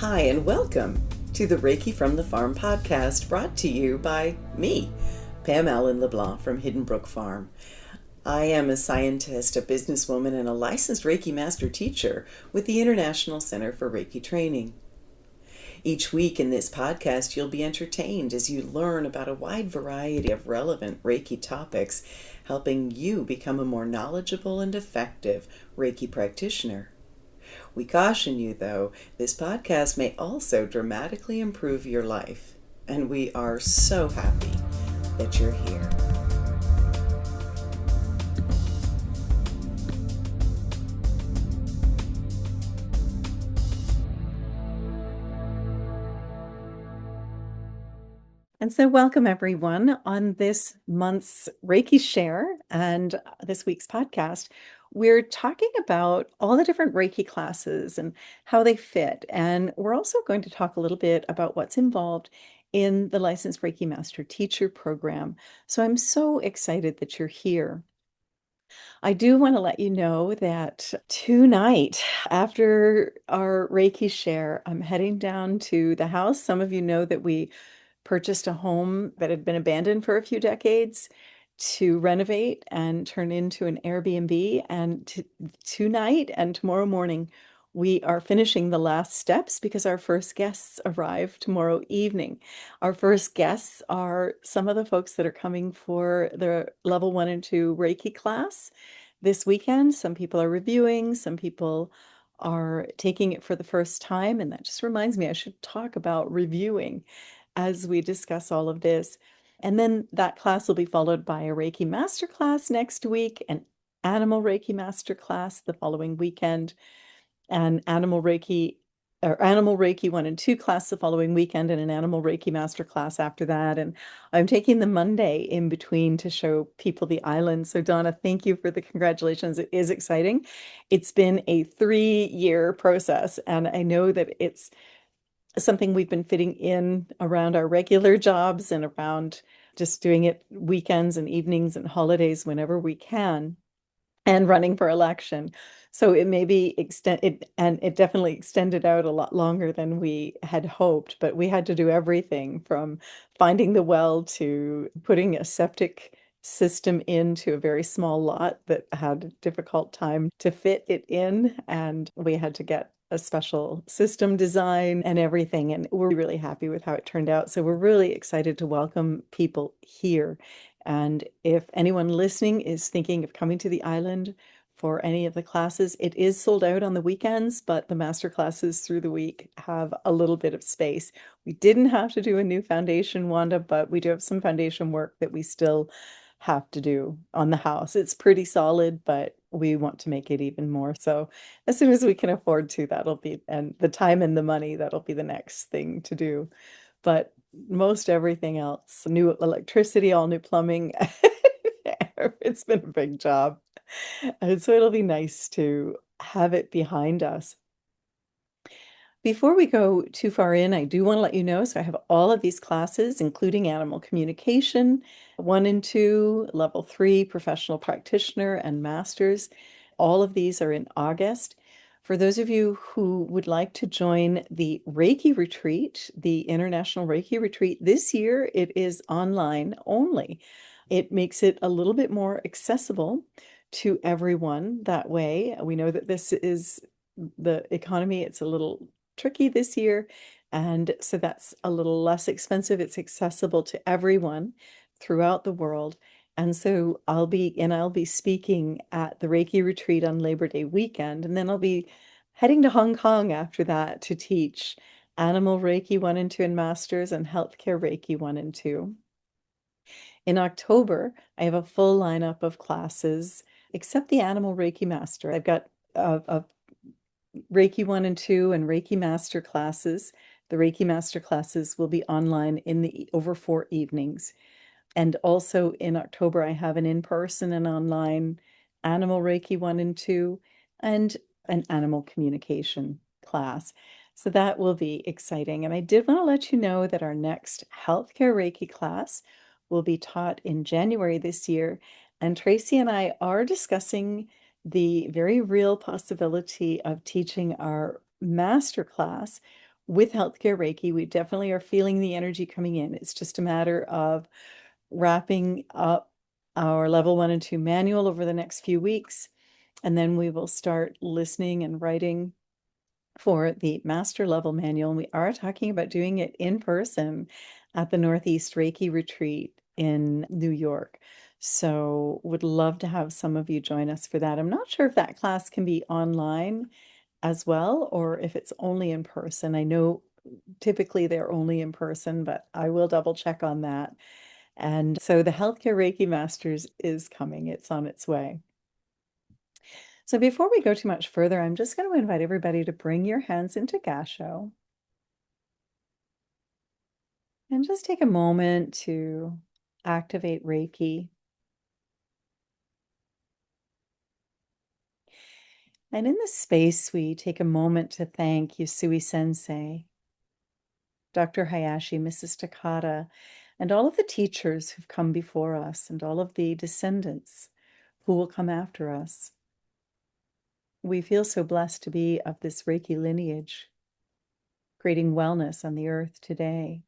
Hi, and welcome to the Reiki from the Farm podcast, brought to you by me, Pam Allen-LeBlanc from Hidden Brook Farm. I am a scientist, a businesswoman, and a licensed Reiki master teacher with the International Center for Reiki Training. Each week in this podcast, you'll be entertained as you learn about a wide variety of relevant Reiki topics, helping you become a more knowledgeable and effective Reiki practitioner. We caution you, though, this podcast may also dramatically improve your life, and we are so happy that you're here. And so welcome everyone on this month's Reiki Share and this week's podcast. We're talking about all the different Reiki classes and how they fit. And we're also going to talk a little bit about what's involved in the Licensed Reiki Master Teacher program. So I'm so excited that you're here. I do want to let you know that tonight, after our Reiki Share, I'm heading down to the house. Some of you know that we purchased a home that had been abandoned for a few decades to renovate and turn into an Airbnb. And tonight and tomorrow morning, we are finishing the last steps because our first guests arrive tomorrow evening. Our first guests are some of the folks that are coming for the level 1 and 2 Reiki class this weekend. Some people are reviewing, some people are taking it for the first time. And that just reminds me, I should talk about reviewing as we discuss all of this. And then that class will be followed by a Reiki Master class next week, an Animal Reiki Master class the following weekend, an Animal Reiki 1 and 2 class the following weekend, and an Animal Reiki Master class after that. And I'm taking the Monday in between to show people the island. So Donna, thank you for the congratulations. It is exciting. It's been a 3-year process, and I know that it's something we've been fitting in around our regular jobs and around just doing it weekends and evenings and holidays whenever we can, and running for election. So it may be extended, and it definitely extended out a lot longer than we had hoped, but we had to do everything from finding the well to putting a septic system into a very small lot that had a difficult time to fit it in, and we had to get a special system design and everything, and we're really happy with how it turned out. So we're really excited to welcome people here. And if anyone listening is thinking of coming to the island for any of the classes, it is sold out on the weekends, but the master classes through the week have a little bit of space. We didn't have to do a new foundation, Wanda, but we do have some foundation work that we still have to do on the house. It's pretty solid, but we want to make it even more. So as soon as we can afford to, that'll be, and the time and the money, that'll be the next thing to do. But most everything else, new electricity, all new plumbing. It's been a big job. And so it'll be nice to have it behind us. Before we go too far in, I do want to let you know, so I have all of these classes, including Animal Communication, 1 and 2, Level 3, Professional Practitioner, and Masters. All of these are in August. For those of you who would like to join the Reiki Retreat, the International Reiki Retreat, this year it is online only. It makes it a little bit more accessible to everyone that way. We know that this is the economy, it's a little tricky this year, and so that's a little less expensive. It's accessible to everyone throughout the world. And so I'll be speaking at the Reiki retreat on Labor Day weekend, and then I'll be heading to Hong Kong after that to teach Animal Reiki 1 and 2 and Masters, and Healthcare Reiki 1 and 2. In October, I have a full lineup of classes, except the Animal Reiki Master. I've got a Reiki 1 and 2 and Reiki Master classes. The Reiki Master classes will be online over 4 evenings. And also in October, I have an in-person and online Animal Reiki 1 and 2 and an Animal Communication class. So that will be exciting. And I did want to let you know that our next Healthcare Reiki class will be taught in January this year. And Tracy and I are discussing the very real possibility of teaching our master class with Healthcare Reiki, we definitely are feeling the energy coming in. It's just a matter of wrapping up our level 1 and 2 manual over the next few weeks, and then we will start listening and writing for the master level manual. And we are talking about doing it in person at the Northeast Reiki Retreat in New York. So would love to have some of you join us for that. I'm not sure if that class can be online as well, or if it's only in person. I know typically they're only in person, but I will double check on that. And so the Healthcare Reiki Masters is coming. It's on its way. So before we go too much further, I'm just going to invite everybody to bring your hands into Gasho and just take a moment to activate Reiki. And in this space, we take a moment to thank Usui Sensei, Dr. Hayashi, Mrs. Takata, and all of the teachers who've come before us and all of the descendants who will come after us. We feel so blessed to be of this Reiki lineage, creating wellness on the earth today.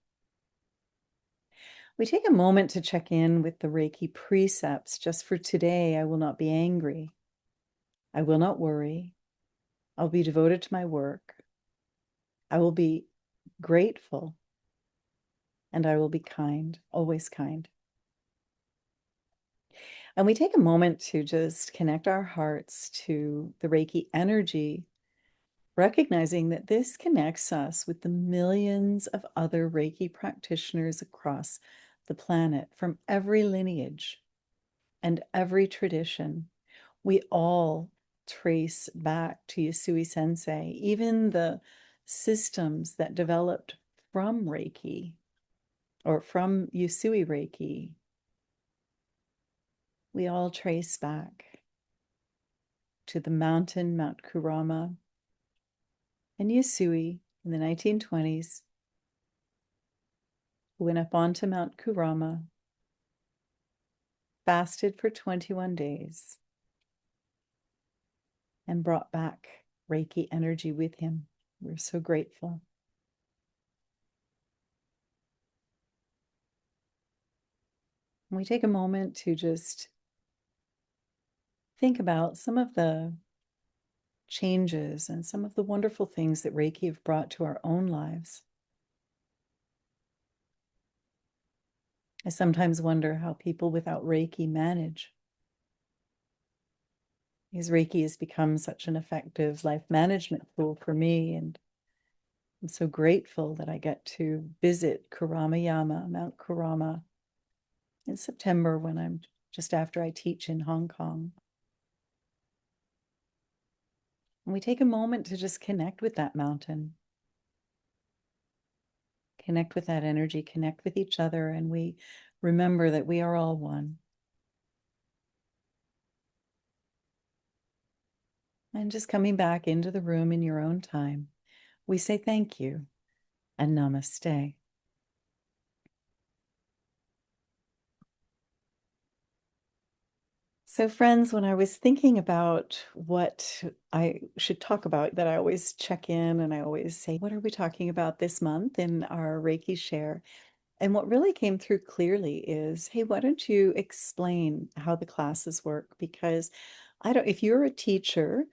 We take a moment to check in with the Reiki precepts. Just for today, I will not be angry. I will not worry. I'll be devoted to my work. I will be grateful. And I will be kind, always kind. And we take a moment to just connect our hearts to the Reiki energy, recognizing that this connects us with the millions of other Reiki practitioners across the planet from every lineage and every tradition. We all trace back to Usui Sensei, even the systems that developed from Reiki or from Usui Reiki. We all trace back to the mountain, Mount Kurama, and Usui in the 1920s, who went up onto Mount Kurama, fasted for 21 days, and brought back Reiki energy with him. We're so grateful. And we take a moment to just think about some of the changes and some of the wonderful things that Reiki have brought to our own lives. I sometimes wonder how people without Reiki manage, because Reiki has become such an effective life management tool for me, and I'm so grateful that I get to visit Kuramayama, Mount Kurama, in September when I'm just after I teach in Hong Kong. And we take a moment to just connect with that mountain, connect with that energy, connect with each other, and we remember that we are all one. And just coming back into the room in your own time, we say thank you and namaste. So, friends, when I was thinking about what I should talk about, that I always check in and I always say, what are we talking about this month in our Reiki Share? And what really came through clearly is, hey, why don't you explain how the classes work? Because if you're a teacher,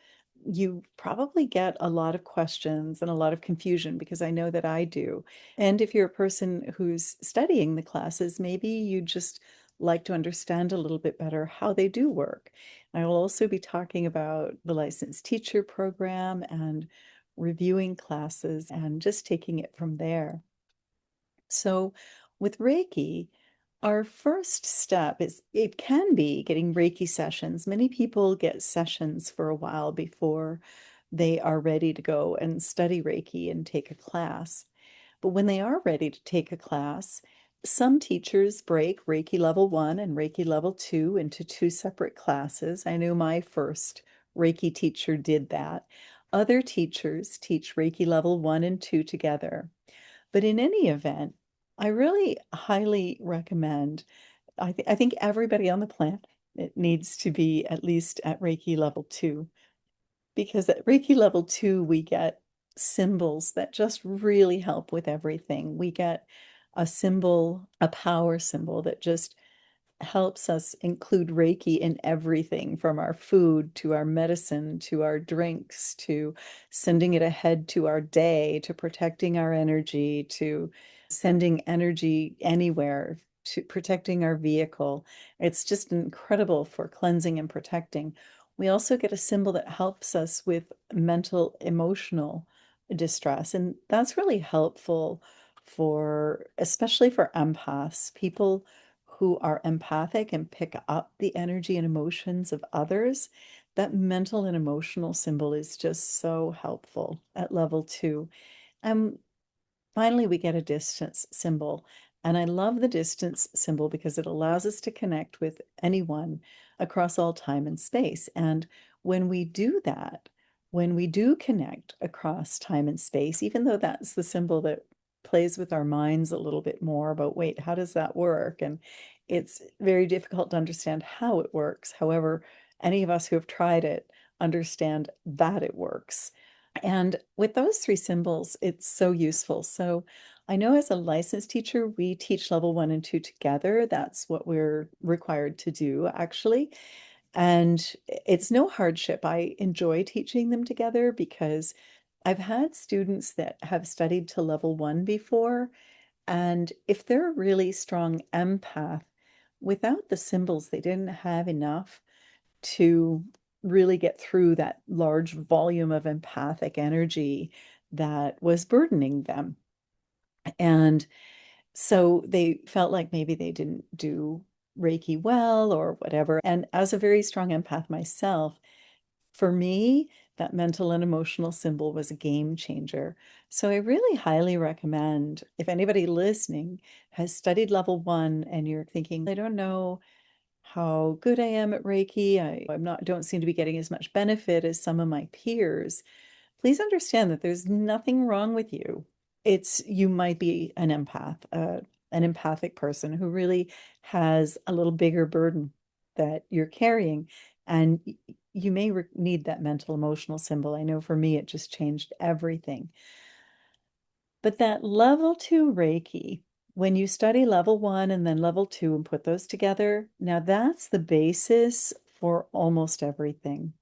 you probably get a lot of questions and a lot of confusion, because I know that I do. And if you're a person who's studying the classes, maybe you just like to understand a little bit better how they do work. I will also be talking about the licensed teacher program and reviewing classes and just taking it from there. So with Reiki, our first step is, it can be getting Reiki sessions. Many people get sessions for a while before they are ready to go and study Reiki and take a class. But when they are ready to take a class, some teachers break Reiki level 1 and Reiki level 2 into 2 separate classes. I know my first Reiki teacher did that. Other teachers teach Reiki level 1 and 2 together. But in any event, I really highly recommend, I think everybody on the planet, it needs to be at least at Reiki level 2, because at Reiki level 2, we get symbols that just really help with everything. We get a symbol, a power symbol that just helps us include Reiki in everything from our food to our medicine to our drinks to sending it ahead to our day to protecting our energy to sending energy anywhere to protecting our vehicle. It's just incredible for cleansing and protecting. We also get a symbol that helps us with mental, emotional distress, and that's really helpful for, especially for empaths, people who are empathic and pick up the energy and emotions of others. That mental and emotional symbol is just so helpful at level 2. And finally, we get a distance symbol. And I love the distance symbol because it allows us to connect with anyone across all time and space. And when we do that, when we do connect across time and space, even though that's the symbol that plays with our minds a little bit more about, wait, how does that work? And it's very difficult to understand how it works. However, any of us who have tried it understand that it works. And with those 3 symbols, it's so useful. So I know as a licensed teacher, we teach level 1 and 2 together. That's what we're required to do, actually. And it's no hardship. I enjoy teaching them together because I've had students that have studied to level 1 before. And if they're a really strong empath, without the symbols, they didn't have enough to really get through that large volume of empathic energy that was burdening them. And so they felt like maybe they didn't do Reiki well or whatever. And as a very strong empath myself, for me, that mental and emotional symbol was a game changer. So I really highly recommend if anybody listening has studied level 1 and you're thinking, I don't know how good I am at Reiki. I'm not don't seem to be getting as much benefit as some of my peers. Please understand that there's nothing wrong with you. It's you might be an empathic person who really has a little bigger burden that you're carrying, and you may need that mental emotional symbol. I know for me, it just changed everything. But that level 2 Reiki, when you study level 1 and then level 2 and put those together, now that's the basis for almost everything.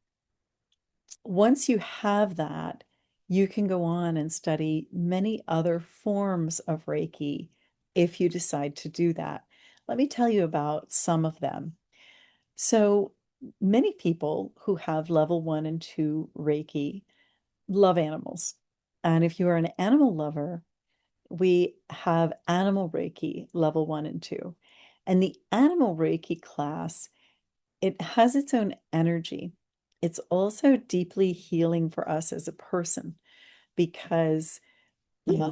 Once you have that, you can go on and study many other forms of Reiki if you decide to do that. Let me tell you about some of them. So, many people who have level 1 and 2 Reiki love animals. And if you are an animal lover, we have Animal Reiki level 1 and 2. And the Animal Reiki class, it has its own energy. It's also deeply healing for us as a person because we,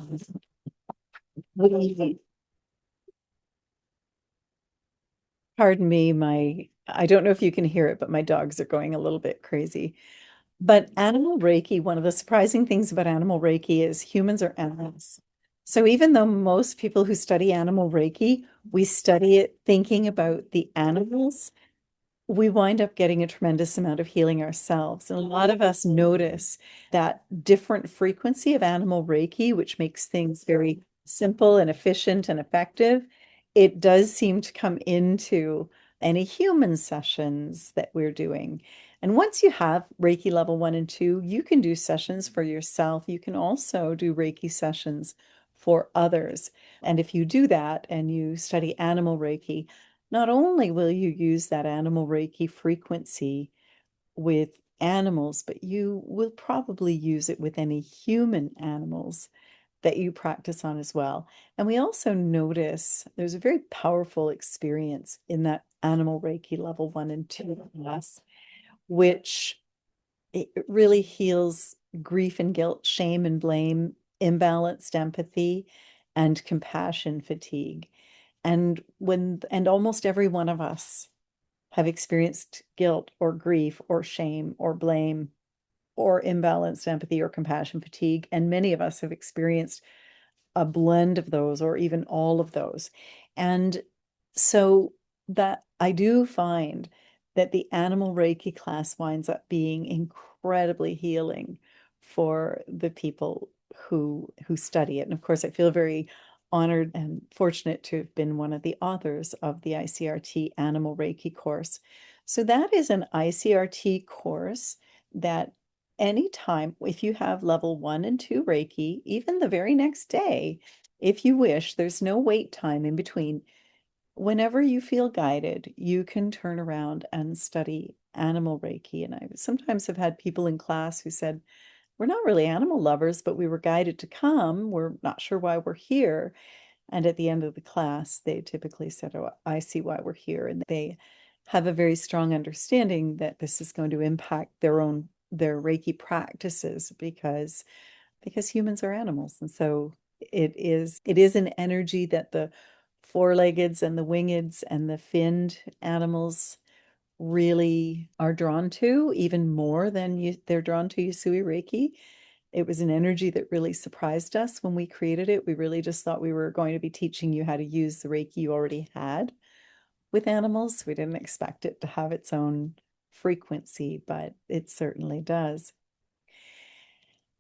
pardon me, I don't know if you can hear it, but my dogs are going a little bit crazy. But Animal Reiki, one of the surprising things about Animal Reiki is humans are animals. So even though most people who study Animal Reiki, we study it thinking about the animals, we wind up getting a tremendous amount of healing ourselves. And a lot of us notice that different frequency of Animal Reiki, which makes things very simple and efficient and effective. It does seem to come into any human sessions that we're doing. And once you have Reiki level 1 and 2, you can do sessions for yourself. You can also do Reiki sessions for others. And if you do that and you study Animal Reiki, not only will you use that Animal Reiki frequency with animals, but you will probably use it with any human animals that you practice on as well. And we also notice there's a very powerful experience in that Animal Reiki level 1 and 2 class, which it really heals grief and guilt, shame and blame, imbalanced empathy, and compassion fatigue. And almost every one of us have experienced guilt or grief or shame or blame or imbalanced empathy or compassion fatigue. And many of us have experienced a blend of those or even all of those. And so that I do find that the Animal Reiki class winds up being incredibly healing for the people who study it. And of course, I feel very honored and fortunate to have been one of the authors of the ICRT Animal Reiki course. So that is an ICRT course that anytime, if you have level 1 and 2 Reiki, even the very next day, if you wish, there's no wait time in between. Whenever you feel guided, you can turn around and study animal Reiki. And I sometimes have had people in class who said, we're not really animal lovers, but we were guided to come. We're not sure why we're here. And at the end of the class, they typically said, oh, I see why we're here. And they have a very strong understanding that this is going to impact their Reiki practices because humans are animals. And so it is an energy that the four-leggeds and the wingeds and the finned animals really are drawn to, even more than they're drawn to Usui Reiki. It was an energy that really surprised us when we created it. We really just thought we were going to be teaching you how to use the Reiki you already had with animals. We didn't expect it to have its own frequency, but it certainly does.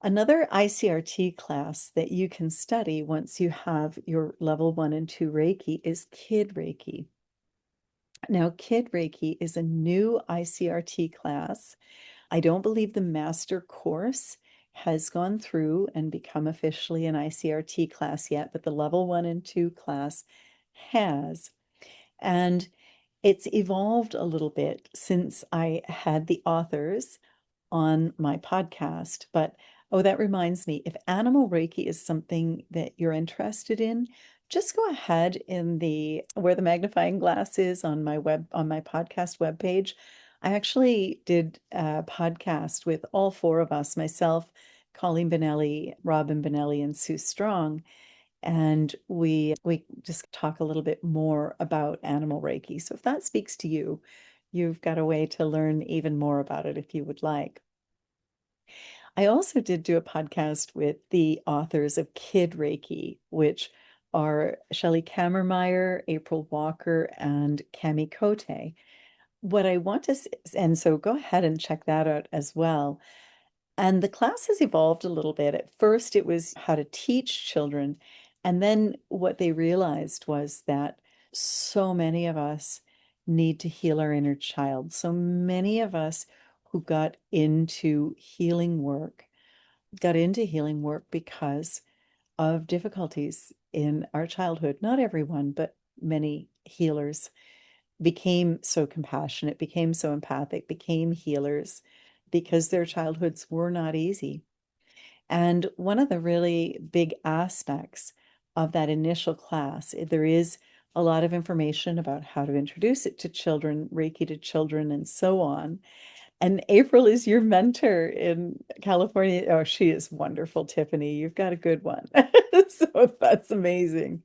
Another ICRT class that you can study once you have your level 1 and 2 Reiki is Kid Reiki. Now, Kid Reiki is a new ICRT class. I don't believe the master course has gone through and become officially an ICRT class yet, but the level 1 and 2 class has. And it's evolved a little bit since I had the authors on my podcast. But oh, that reminds me, if animal Reiki is something that you're interested in, just go ahead in the where the magnifying glass is on my podcast webpage. I actually did a podcast with all four of us, myself, Colleen Benelli, Robin Benelli, and Sue Strong. And we just talk a little bit more about animal Reiki. So if that speaks to you, you've got a way to learn even more about it if you would like. I also did do a podcast with the authors of Kid Reiki, which are Shelley Kammermeyer, April Walker, and Cami Cote. What I want to, and so go ahead and check that out as well. And the class has evolved a little bit. At first, it was how to teach children. And then what they realized was that so many of us need to heal our inner child. So many of us who got into healing work because of difficulties in our childhood. Not everyone, but many healers became so compassionate, became so empathic, became healers because their childhoods were not easy. And one of the really big aspects of that initial class, there is a lot of information about how to introduce it to children, Reiki to children, and so on. And April is your mentor in California. Oh, she is wonderful, Tiffany. You've got a good one. So that's amazing.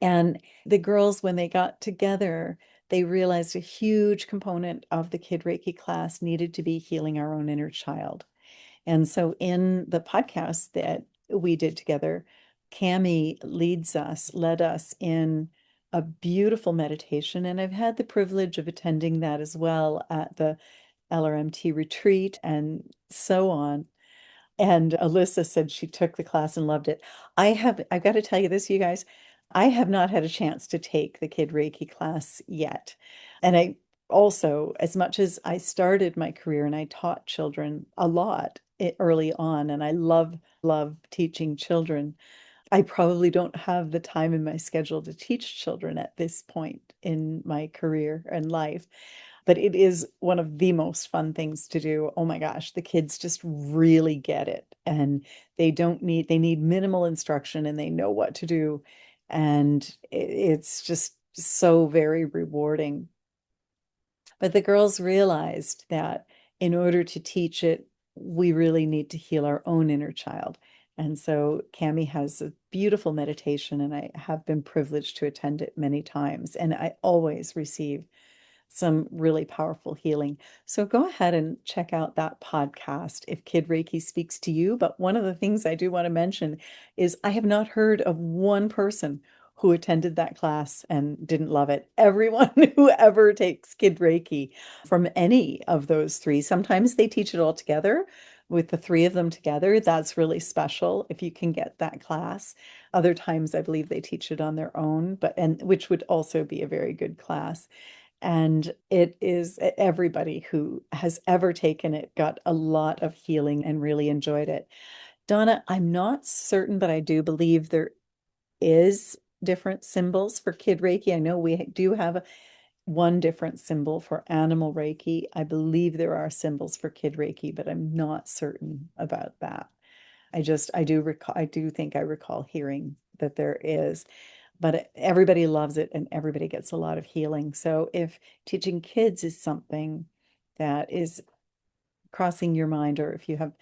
And the girls, when they got together, they realized a huge component of the Kid Reiki class needed to be healing our own inner child. And so in the podcast that we did together, Cami led us in a beautiful meditation. And I've had the privilege of attending that as well at the LRMT retreat and so on. And Alyssa said she took the class and loved it. I've got to tell you this, you guys, I have not had a chance to take the Kid Reiki class yet. And I also, as much as I started my career and I taught children a lot early on, and I love teaching children, I probably don't have the time in my schedule to teach children at this point in my career and life. But it is one of the most fun things to do. Oh my gosh, the kids just really get it. And they need minimal instruction and they know what to do. And it's just so very rewarding. But the girls realized that in order to teach it, we really need to heal our own inner child. And so Cami has a beautiful meditation, and I have been privileged to attend it many times. And I always receive some really powerful healing. So go ahead and check out that podcast if Kid Reiki speaks to you. But one of the things I do want to mention is I have not heard of one person who attended that class and didn't love it. Everyone who ever takes Kid Reiki from any of those three, sometimes they teach it all together, with the three of them together, that's really special if you can get that class. Other times, I believe they teach it on their own, and which would also be a very good class. And it is everybody who has ever taken it got a lot of healing and really enjoyed it. Donna, I'm not certain, but I do believe there is different symbols for Kid Reiki. I know we do have one different symbol for Animal Reiki. I believe there are symbols for Kid Reiki, but I'm not certain about that. I do think I recall hearing that there is, but everybody loves it and everybody gets a lot of healing. So if teaching kids is something that is crossing your mind, or if you have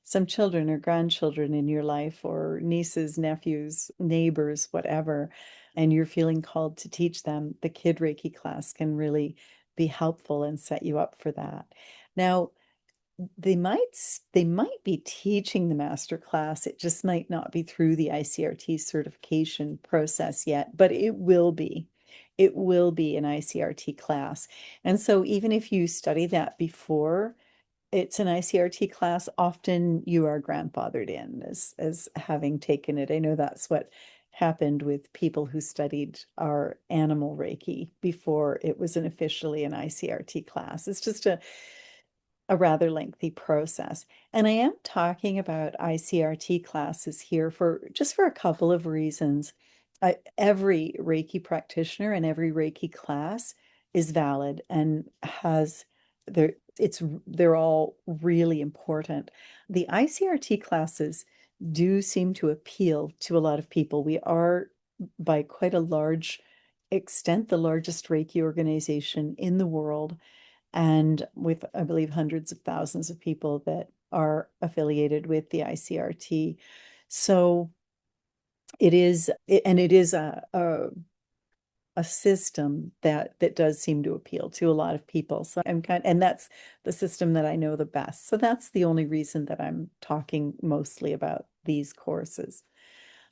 some children or grandchildren in your life, or nieces, nephews, neighbors, whatever, and you're feeling called to teach them, the Kid Reiki class can really be helpful and set you up for that. Now, they might be teaching the master class. It just might not be through the ICRT certification process yet, but it will be. It will be an ICRT class. And so even if you study that before it's an ICRT class, often you are grandfathered in as having taken it. I know that's what happened with people who studied our animal Reiki before it was officially an ICRT class. It's just a rather lengthy process. And I am talking about ICRT classes here for a couple of reasons. Every Reiki practitioner and every Reiki class is valid and has they're all really important. The ICRT classes do seem to appeal to a lot of people. We are by quite a large extent the largest Reiki organization in the world, and with, I believe, hundreds of thousands of people that are affiliated with the ICRT. So it is a system that does seem to appeal to a lot of people. So and that's the system that I know the best. So that's the only reason that I'm talking mostly about these courses.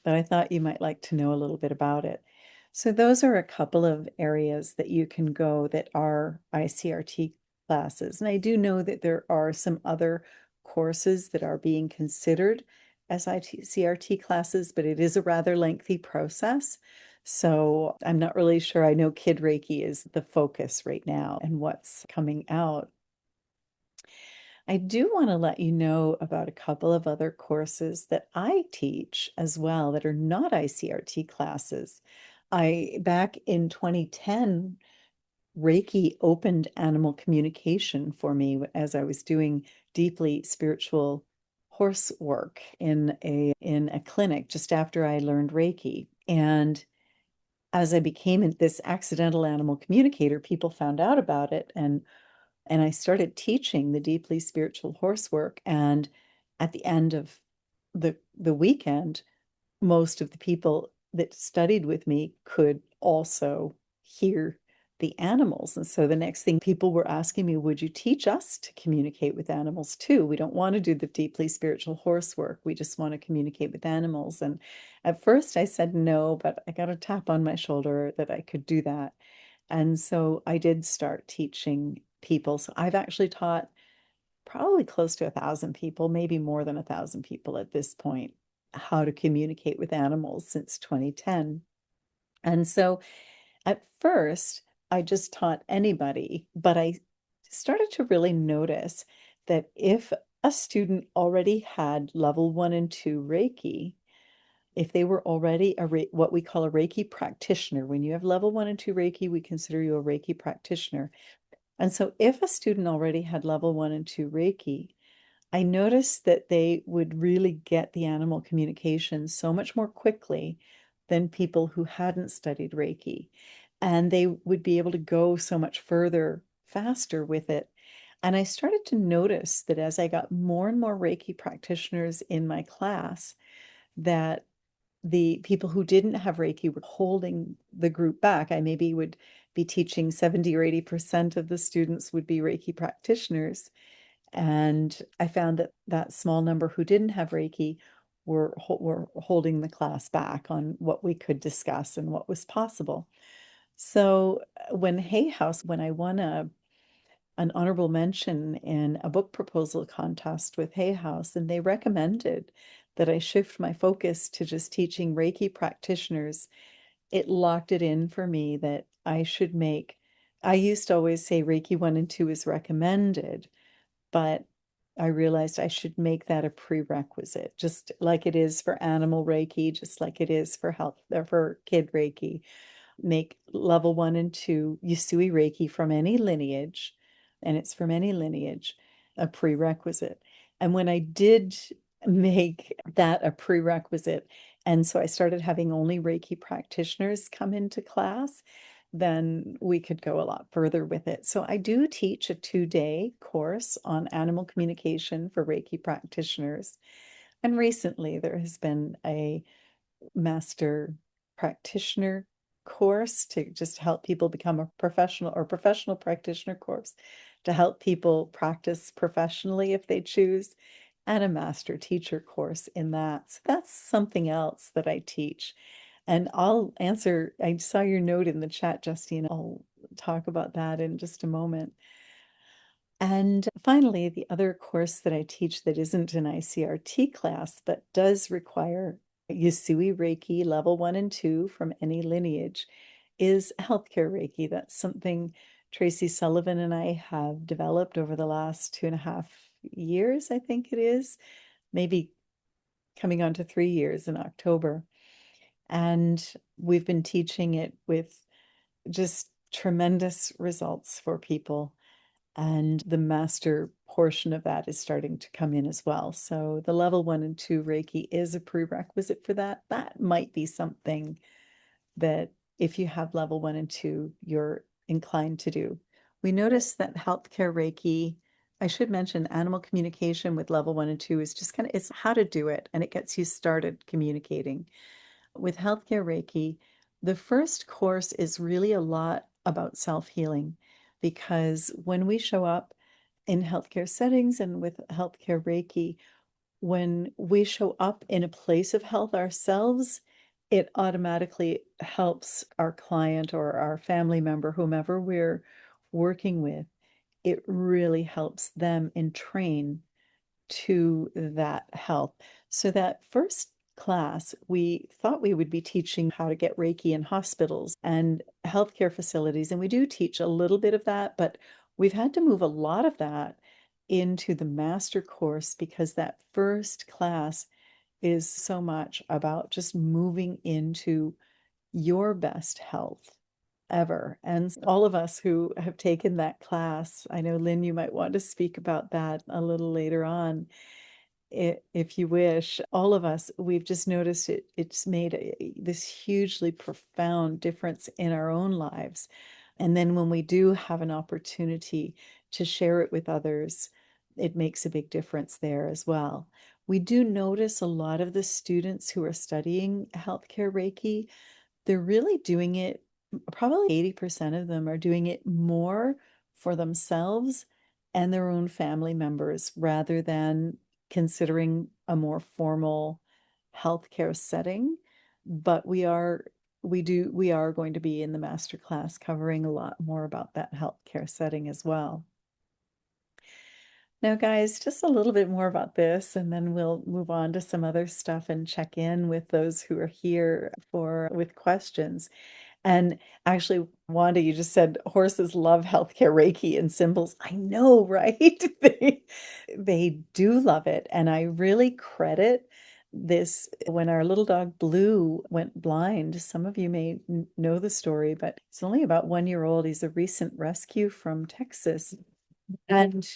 But I thought you might like to know a little bit about it. So those are a couple of areas that you can go that are ICRT classes. And I do know that there are some other courses that are being considered as ICRT classes, but it is a rather lengthy process. So I'm not really sure. I know Kid Reiki is the focus right now and what's coming out. I do want to let you know about a couple of other courses that I teach as well that are not ICRT classes. Back in 2010, Reiki opened animal communication for me as I was doing deeply spiritual horse work in a clinic just after I learned Reiki. And as I became this accidental animal communicator, people found out about it, and I started teaching the deeply spiritual horse work. And at the end of the weekend, most of the people that studied with me could also hear the animals. And so the next thing, people were asking me, would you teach us to communicate with animals too? We don't want to do the deeply spiritual horse work. We just want to communicate with animals. And at first I said no, but I got a tap on my shoulder that I could do that. And so I did start teaching people. So I've actually taught probably close to 1,000 people, maybe more than 1,000 people at this point, how to communicate with animals since 2010. And so at first, I just taught anybody, but I started to really notice that if a student already had level 1 and 2 Reiki, if they were already what we call a Reiki practitioner, when you have level 1 and 2 Reiki, we consider you a Reiki practitioner. And so if a student already had level 1 and 2 Reiki, I noticed that they would really get the animal communication so much more quickly than people who hadn't studied Reiki. And they would be able to go so much further faster with it. And I started to notice that as I got more and more Reiki practitioners in my class, that the people who didn't have Reiki were holding the group back. I maybe would be teaching 70 or 80% of the students would be Reiki practitioners. And I found that that small number who didn't have Reiki were holding the class back on what we could discuss and what was possible. So when Hay House, when I won an honorable mention in a book proposal contest with Hay House, and they recommended that I shift my focus to just teaching Reiki practitioners. It locked it in for me that I should make, I used to always say Reiki 1 and 2 is recommended, but I realized I should make that a prerequisite, just like it is for animal Reiki, just like it is for health or for kid Reiki. Make level 1 and 2 Usui Reiki from any lineage, and it's from any lineage, a prerequisite. And when I did make that a prerequisite, and so I started having only Reiki practitioners come into class, then we could go a lot further with it. So I do teach a 2-day course on animal communication for Reiki practitioners. And recently there has been a master practitioner course to just help people become a professional, or professional practitioner course to help people practice professionally if they choose, and a master teacher course in that. So that's something else that I teach. And I'll answer, I saw your note in the chat, Justine. I'll talk about that in just a moment. And finally, the other course that I teach that isn't an ICRT class, but does require Usui Reiki level 1 and 2 from any lineage is healthcare Reiki. That's something Tracy Sullivan and I have developed over the last 2.5 years, I think it is, maybe coming on to 3 years in October. And we've been teaching it with just tremendous results for people. And the master portion of that is starting to come in as well. So the level 1 and 2 Reiki is a prerequisite for that. That might be something that if you have level 1 and 2, you're inclined to do. We noticed that healthcare Reiki, I should mention animal communication with level 1 and 2 is just kind of, it's how to do it, and it gets you started communicating. With healthcare Reiki, the first course is really a lot about self-healing, because when we show up in healthcare settings and with healthcare Reiki, when we show up in a place of health ourselves, it automatically helps our client or our family member, whomever we're working with. It really helps them entrain to that health. So that first class, we thought we would be teaching how to get Reiki in hospitals and healthcare facilities. And we do teach a little bit of that, but we've had to move a lot of that into the master course, because that first class is so much about just moving into your best health ever. And all of us who have taken that class, I know Lynn, you might want to speak about that a little later on, if you wish. All of us, we've just noticed it's made this hugely profound difference in our own lives. And then when we do have an opportunity to share it with others, it makes a big difference there as well. We do notice a lot of the students who are studying healthcare Reiki, they're really doing it, probably 80% of them are doing it more for themselves and their own family members rather than considering a more formal healthcare setting. But we are going to be in the master class covering a lot more about that healthcare setting as well. Now, guys, just a little bit more about this, and then we'll move on to some other stuff and check in with those who are here with questions. And actually, Wanda, you just said horses love healthcare Reiki and symbols. I know, right? They do love it. And I really credit this when our little dog Blue went blind. Some of you may know the story, but he's only about 1 year old. He's a recent rescue from Texas. And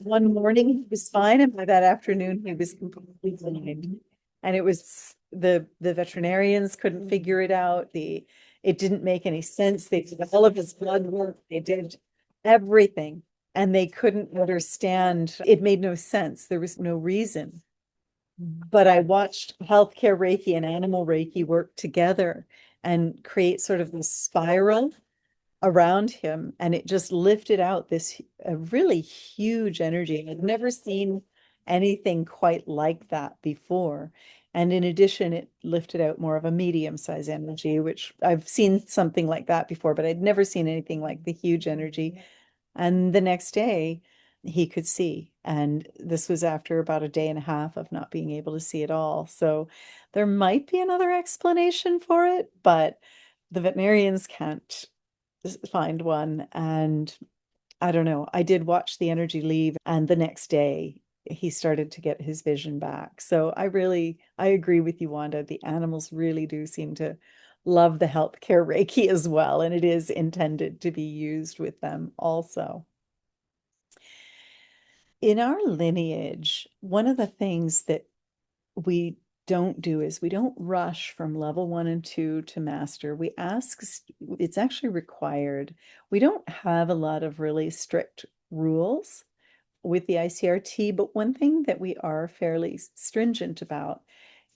one morning he was fine, and by that afternoon he was completely blind. And it was the veterinarians couldn't figure it out. It didn't make any sense. They did all of his blood work, they did everything, and they couldn't understand. It made no sense. There was no reason. But I watched healthcare Reiki and animal Reiki work together and create sort of this spiral around him, and it just lifted out this a really huge energy. I'd never seen anything quite like that before. And in addition, it lifted out more of a medium-sized energy, which I've seen something like that before, but I'd never seen anything like the huge energy. And the next day, he could see. And this was after about a day and a half of not being able to see at all. So there might be another explanation for it, but the veterinarians can't find one. And I don't know. I did watch the energy leave, and the next day he started to get his vision back. So I agree with you, Wanda. The animals really do seem to love the healthcare Reiki as well, and it is intended to be used with them also. In our lineage, one of the things that we don't do is we don't rush from level one and two to master. We ask, it's actually required. We don't have a lot of really strict rules with the ICRT, but one thing that we are fairly stringent about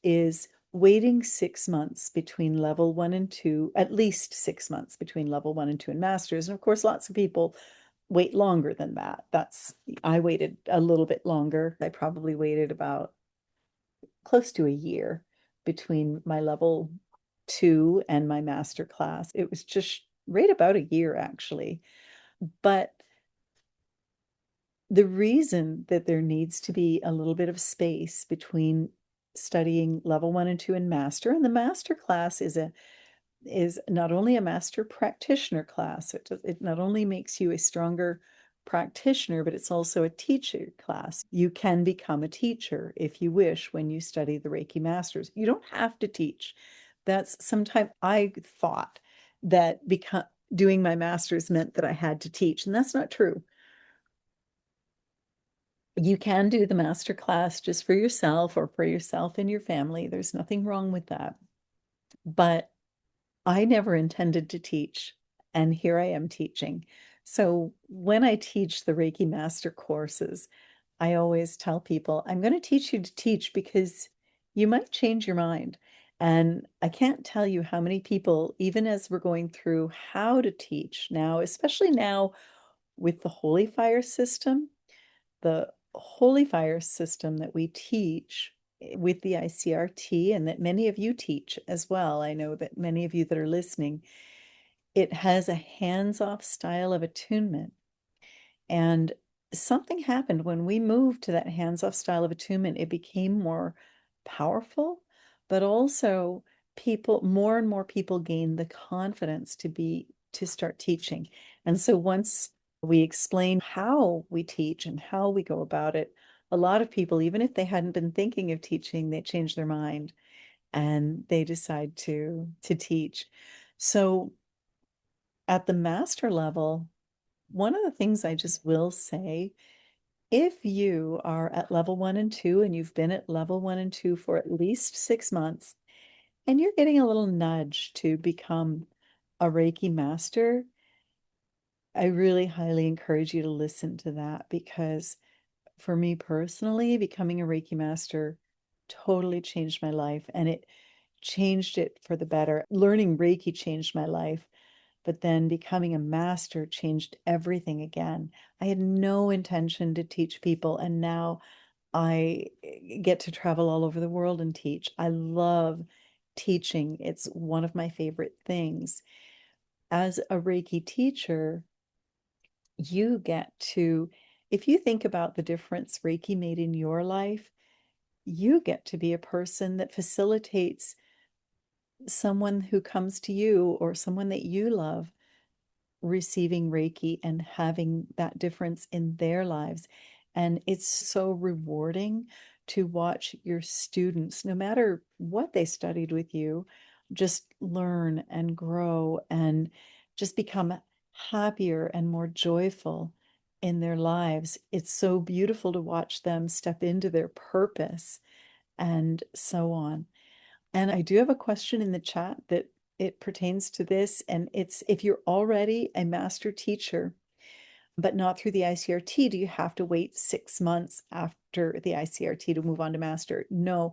is waiting 6 months between level one and two, at least 6 months between level one and two and masters. And of course, lots of people wait longer than that. I waited a little bit longer. I probably waited about close to a year between my level two and my master class. It was just right about a year, actually. But the reason that there needs to be a little bit of space between studying level one and two and master, and the master class is not only a master practitioner class, it not only makes you a stronger practitioner, but it's also a teacher class. You can become a teacher if you wish when you study the Reiki Masters. You don't have to teach. That's sometimes I thought that doing my master's meant that I had to teach, and that's not true. You can do the master class just for yourself or for yourself and your family. There's nothing wrong with that. But I never intended to teach, and here I am teaching. So when I teach the Reiki Master courses, I always tell people, I'm going to teach you to teach because you might change your mind. And I can't tell you how many people, even as we're going through how to teach now, especially now with the Holy Fire system, the Holy Fire system that we teach with the ICRT and that many of you teach as well. I know that many of you that are listening, it has a hands-off style of attunement. And something happened when we moved to that hands-off style of attunement. It became more powerful, but also more and more people gained the confidence to start teaching. And so once we explain how we teach and how we go about it, a lot of people, even if they hadn't been thinking of teaching, they change their mind and they decide to teach. So at the master level, one of the things I just will say, if you are at level one and two and you've been at level one and two for at least 6 months and you're getting a little nudge to become a Reiki master, I really highly encourage you to listen to that, because for me personally, becoming a Reiki master totally changed my life, and it changed it for the better. Learning Reiki changed my life, but then becoming a master changed everything again. I had no intention to teach people, and now I get to travel all over the world and teach. I love teaching. It's one of my favorite things. As a Reiki teacher, you get to, if you think about the difference Reiki made in your life, you get to be a person that facilitates someone who comes to you or someone that you love receiving Reiki and having that difference in their lives. And it's so rewarding to watch your students, no matter what they studied with you, just learn and grow and just become happier and more joyful in their lives. It's so beautiful to watch them step into their purpose and so on. And I do have a question in the chat that it pertains to this, and it's, if you're already a master teacher, but not through the ICRT, do you have to wait 6 months after the ICRT to move on to master? No,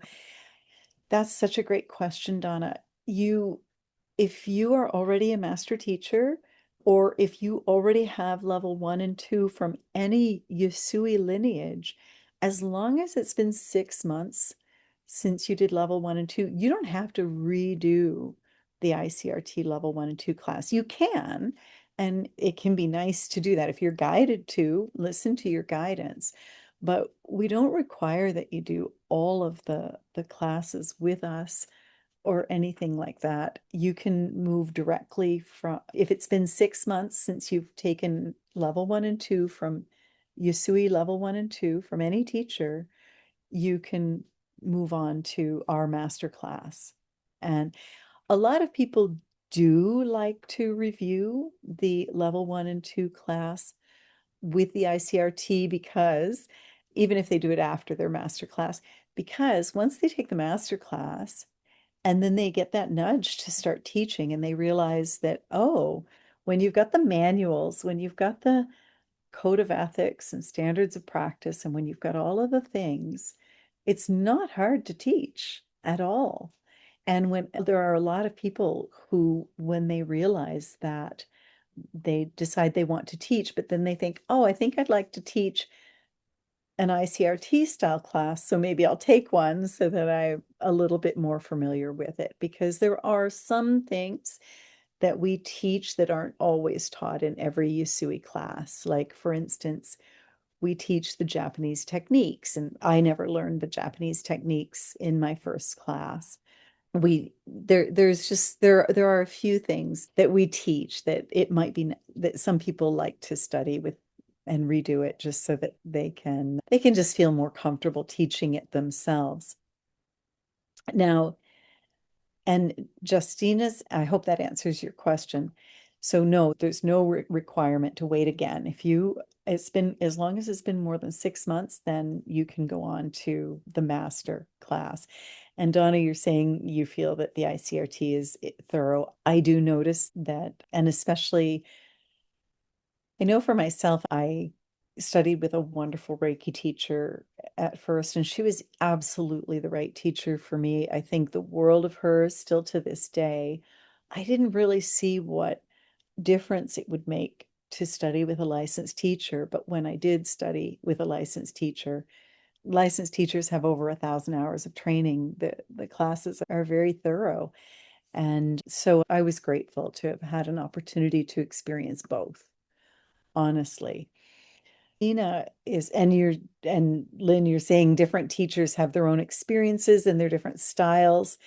that's such a great question, Donna. If you are already a master teacher, or if you already have level one and two from any Usui lineage, as long as it's been 6 months since you did level one and two, you don't have to redo the ICRT level one and two class. You can, And it can be nice to do that. If you're guided to, listen to your guidance. But we don't require that you do all of the classes with us or anything like that. You can move directly from, if it's been 6 months since you've taken level one and two from Usui level one and two from any teacher, you can move on to our master class. And a lot of people do like to review the level one and two class with the ICRT because even if they do it after their master class, because once they take the master class and then they get that nudge to start teaching and they realize that, oh, when you've got the manuals, when you've got the code of ethics and standards of practice, and when you've got all of the things, it's not hard to teach at all. And when there are a lot of people who, when they realize that, they decide they want to teach, but then they think, oh, I think I'd like to teach an ICRT style class, so maybe I'll take one so that I'm a little bit more familiar with it. Because there are some things that we teach that aren't always taught in every Usui class. Like, for instance, we teach the Japanese techniques, and I never learned the Japanese techniques in my first class. There are a few things that we teach that it might be that some people like to study with and redo it just so that they can just feel more comfortable teaching it themselves. Now, and Justina's, I hope that answers your question. So no, there's no requirement to wait again. It's been, as long as it's been more than 6 months, then you can go on to the master class. And Donna, you're saying you feel that the ICRT is thorough. I do notice that, and especially, I know for myself, I studied with a wonderful Reiki teacher at first, and she was absolutely the right teacher for me. I think the world of her still to this day. I didn't really see what difference it would make to study with a licensed teacher, but when I did study with a licensed teachers have over 1,000 hours of training. The classes are very thorough. And so I was grateful to have had an opportunity to experience both, honestly. And Lynn, you're saying different teachers have their own experiences and their different styles.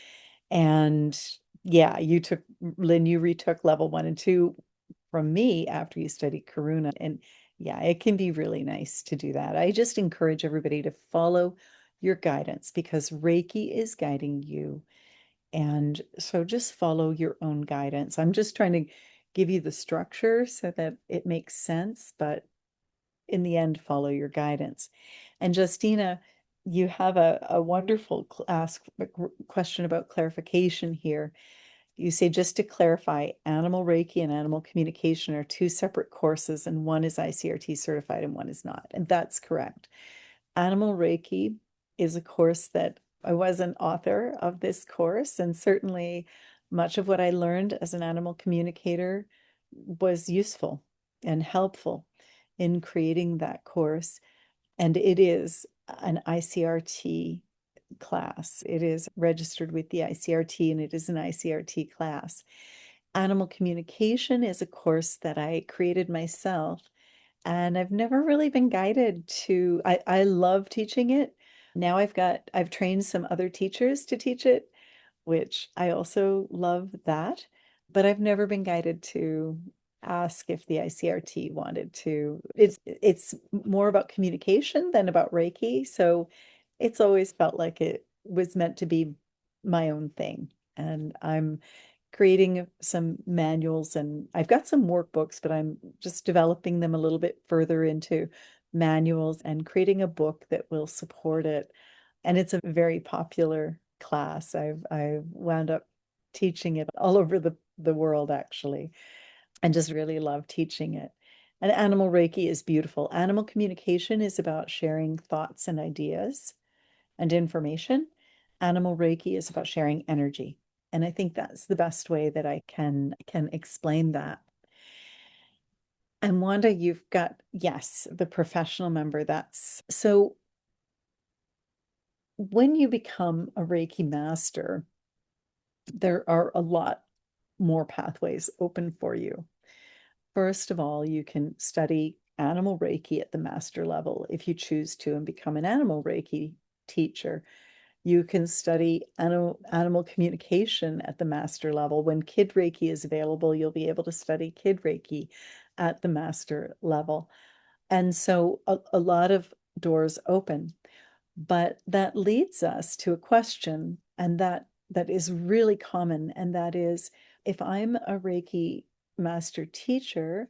And yeah, Lynn, you retook level one and two from me after you studied Karuna. And yeah, it can be really nice to do that. I just encourage everybody to follow your guidance because Reiki is guiding you. And so just follow your own guidance. I'm just trying to give you the structure so that it makes sense, but in the end, follow your guidance. And Justina, you have a wonderful question about clarification here. You say, just to clarify, Animal Reiki and Animal Communication are two separate courses, and one is ICRT certified and one is not. And that's correct. Animal Reiki is a course that I was an author of this course, and certainly much of what I learned as an animal communicator was useful and helpful in creating that course. And it is an ICRT class. It is registered with the ICRT and it is an ICRT class. Animal communication is a course that I created myself, and I've never really been guided to, I love teaching it. Now I've trained some other teachers to teach it, which I also love that, but I've never been guided to ask if the ICRT wanted to. It's more about communication than about Reiki, so it's always felt like it was meant to be my own thing. And I'm creating some manuals and I've got some workbooks, but I'm just developing them a little bit further into manuals and creating a book that will support it. And it's a very popular class. I've wound up teaching it all over the world actually, and just really love teaching it. And Animal Reiki is beautiful. Animal communication is about sharing thoughts and ideas and information. Animal Reiki is about sharing energy. And I think that's the best way that I can explain that. And Wanda, you've got, yes, the professional member. That's so when you become a Reiki master, there are a lot more pathways open for you. First of all, you can study Animal Reiki at the master level if you choose to and become an Animal Reiki teacher. You can study animal communication at the master level. When Kid Reiki is available, you'll be able to study Kid Reiki at the master level. And so a lot of doors open. But that leads us to a question, and that is really common, and that is, if I'm a Reiki master teacher,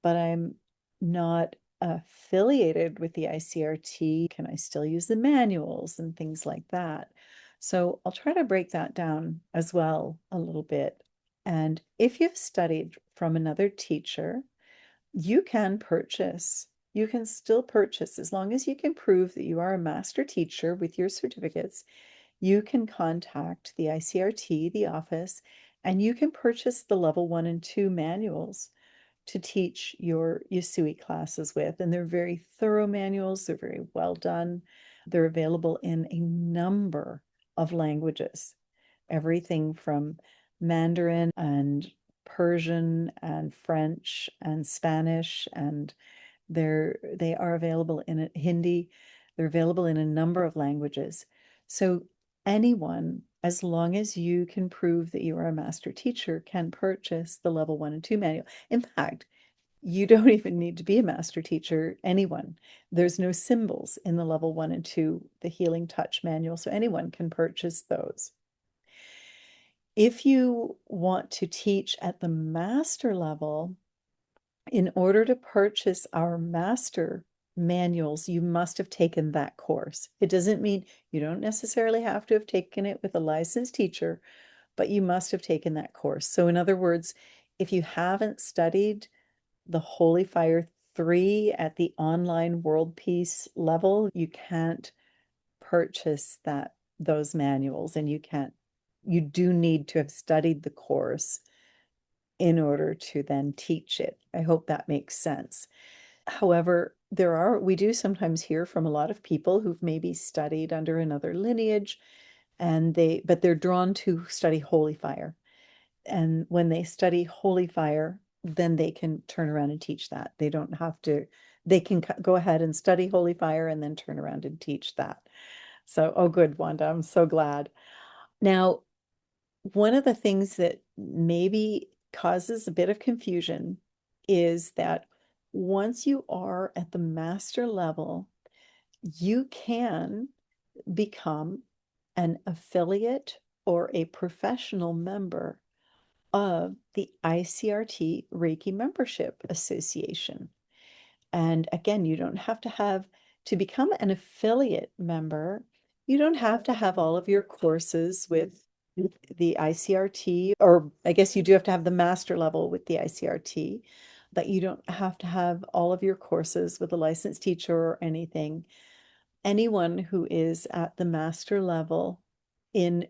but I'm not affiliated with the ICRT, can I still use the manuals and things like that? So I'll try to break that down as well a little bit. And if you've studied from another teacher, you can purchase. You can still purchase as long as you can prove that you are a master teacher with your certificates. You can contact the ICRT, the office, and you can purchase the level 1 and 2 manuals to teach your Usui classes with. And they're very thorough manuals, they're very well done. They're available in a number of languages, everything from Mandarin and Persian and French and Spanish, and they are available in Hindi. They're available in a number of languages. So anyone, as long as you can prove that you are a master teacher, can purchase the level 1 and 2 manual. In fact, you don't even need to be a master teacher, anyone. There's no symbols in the level 1 and 2, the Healing Touch manual, so anyone can purchase those. If you want to teach at the master level, in order to purchase our master manuals, you must have taken that course. It doesn't mean you don't necessarily have to have taken it with a licensed teacher, but you must have taken that course. So in other words, if you haven't studied the Holy Fire 3 at the online world peace level, you can't purchase those manuals, and you do need to have studied the course in order to then teach it. I hope that makes sense. However, we do sometimes hear from a lot of people who've maybe studied under another lineage, but they're drawn to study Holy Fire. And when they study Holy Fire, then they can turn around and teach that. They don't have to, they can go ahead and study Holy Fire and then turn around and teach that. So, oh, good, Wanda. I'm so glad. Now, one of the things that maybe causes a bit of confusion is that once you are at the master level, you can become an affiliate or a professional member of the ICRT Reiki Membership Association. And again, you don't have to become an affiliate member, you don't have to have all of your courses with the ICRT, or I guess you do have to have the master level with the ICRT, but you don't have to have all of your courses with a licensed teacher or anything. Anyone who is at the master level in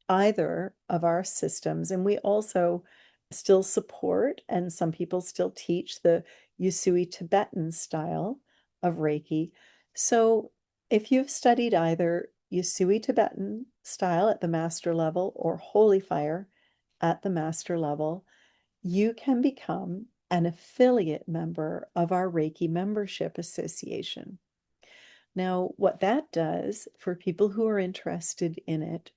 either of our systems, and we also still support, and some people still teach the Usui Tibetan style of Reiki. So if you've studied either Usui Tibetan style at the master level or Holy Fire at the master level, you can become an affiliate member of our Reiki Membership Association. Now, what that does for people who are interested in it,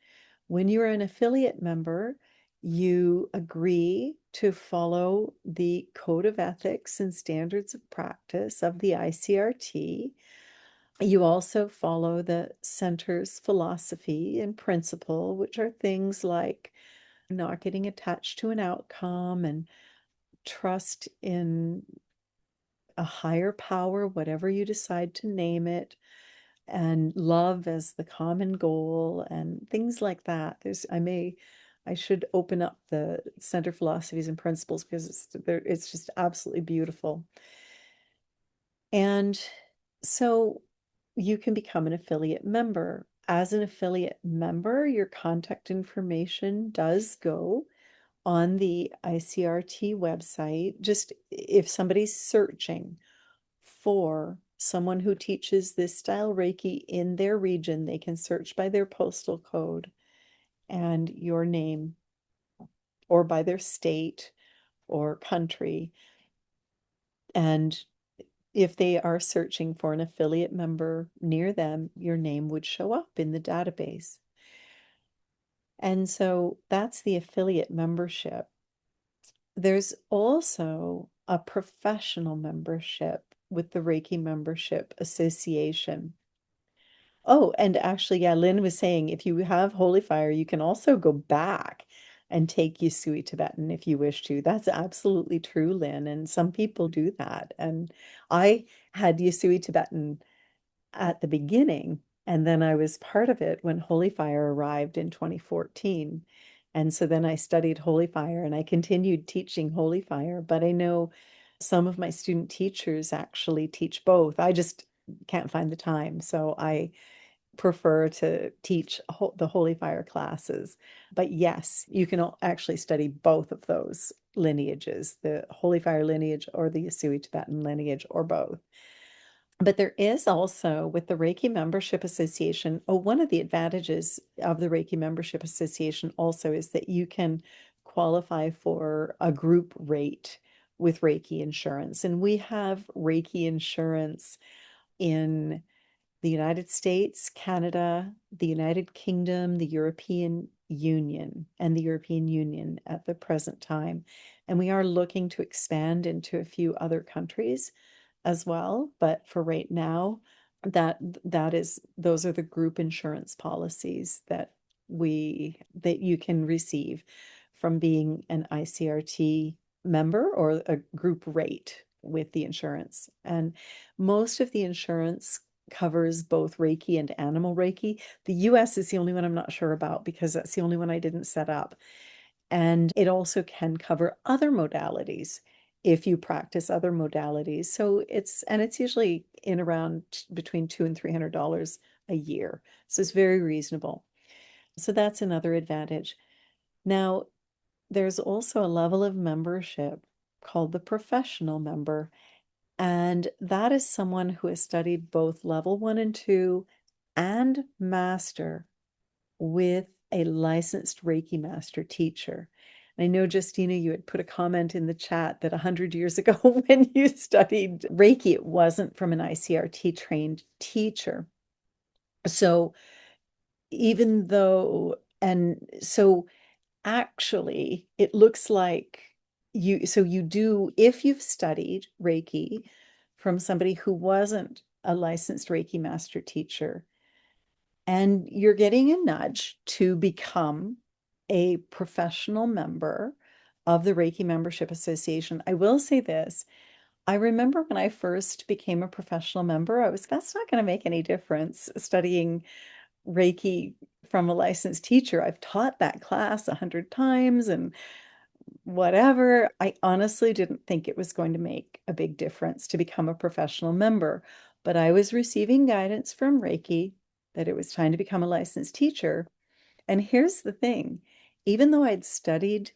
when you're an affiliate member, you agree to follow the Code of Ethics and Standards of Practice of the ICRT. You also follow the center's philosophy and principle, which are things like not getting attached to an outcome and trust in a higher power, whatever you decide to name it, and love as the common goal and things like that. I should open up the Center Philosophies and Principles because it's just absolutely beautiful. And so you can become an affiliate member. As an affiliate member, your contact information does go on the ICRT website. Just if somebody's searching for someone who teaches this style Reiki in their region, they can search by their postal code and your name, or by their state or country, And if they are searching for an affiliate member near them, your name would show up in the database. And so that's the affiliate membership. There's also a professional membership with the Reiki Membership Association. Oh, and actually, yeah, Lynn was saying if you have Holy Fire, you can also go back and take Usui Tibetan if you wish to. That's absolutely true, Lynn. And some people do that. And I had Usui Tibetan at the beginning, and then I was part of it when Holy Fire arrived in 2014. And so then I studied Holy Fire and I continued teaching Holy Fire, but I know some of my student teachers actually teach both. I just can't find the time. So I prefer to teach the Holy Fire classes. But yes, you can actually study both of those lineages, the Holy Fire lineage or the Usui Tibetan lineage, or both. But there is also with the Reiki Membership Association, one of the advantages of the Reiki Membership Association also is that you can qualify for a group rate with Reiki insurance. And we have Reiki insurance in the United States, Canada, the United Kingdom, the European Union, and the European Union at the present time. And we are looking to expand into a few other countries as well. But for right now, those are the group insurance policies that you can receive from being an ICRT member or a group rate with the insurance. And most of the insurance covers both Reiki and Animal Reiki. The US is the only one I'm not sure about because that's the only one I didn't set up. And it also can cover other modalities if you practice other modalities. So it's usually in around between $200 and $300 a year. So it's very reasonable. So that's another advantage. Now, there's also a level of membership called the professional member. And that is someone who has studied both level 1 and 2 and master with a licensed Reiki master teacher. And I know, Justina, you had put a comment in the chat that 100 years ago when you studied Reiki, it wasn't from an ICRT trained teacher. So even though, and so actually, it looks like you do, if you've studied Reiki from somebody who wasn't a licensed Reiki master teacher, and you're getting a nudge to become a professional member of the Reiki Membership Association. I will say this. I remember when I first became a professional member, that's not going to make any difference studying Reiki from a licensed teacher. I've taught that class 100 times and whatever. I honestly didn't think it was going to make a big difference to become a professional member, but I was receiving guidance from Reiki that it was time to become a licensed teacher. And here's the thing, even though I'd studied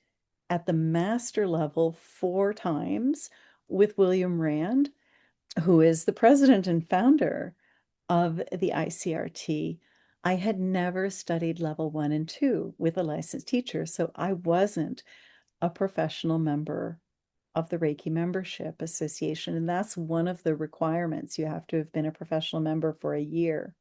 at the master level 4 times with William Rand, who is the president and founder of the ICRT, I had never studied level 1 and 2 with a licensed teacher. So I wasn't a professional member of the Reiki Membership Association. And that's one of the requirements. You have to have been a professional member for a year.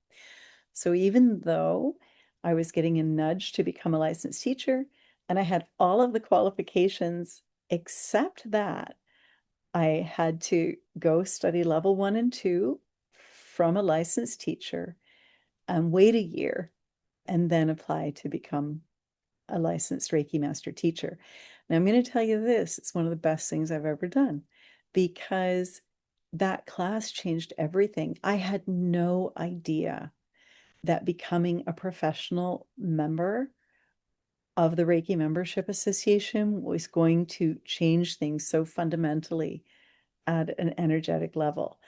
So even though I was getting a nudge to become a licensed teacher and I had all of the qualifications except that, I had to go study level 1 and 2 from a licensed teacher and wait a year and then apply to become a licensed Reiki master teacher. Now, I'm going to tell you this, it's one of the best things I've ever done because that class changed everything. I had no idea that becoming a professional member of the Reiki Membership Association was going to change things so fundamentally at an energetic level.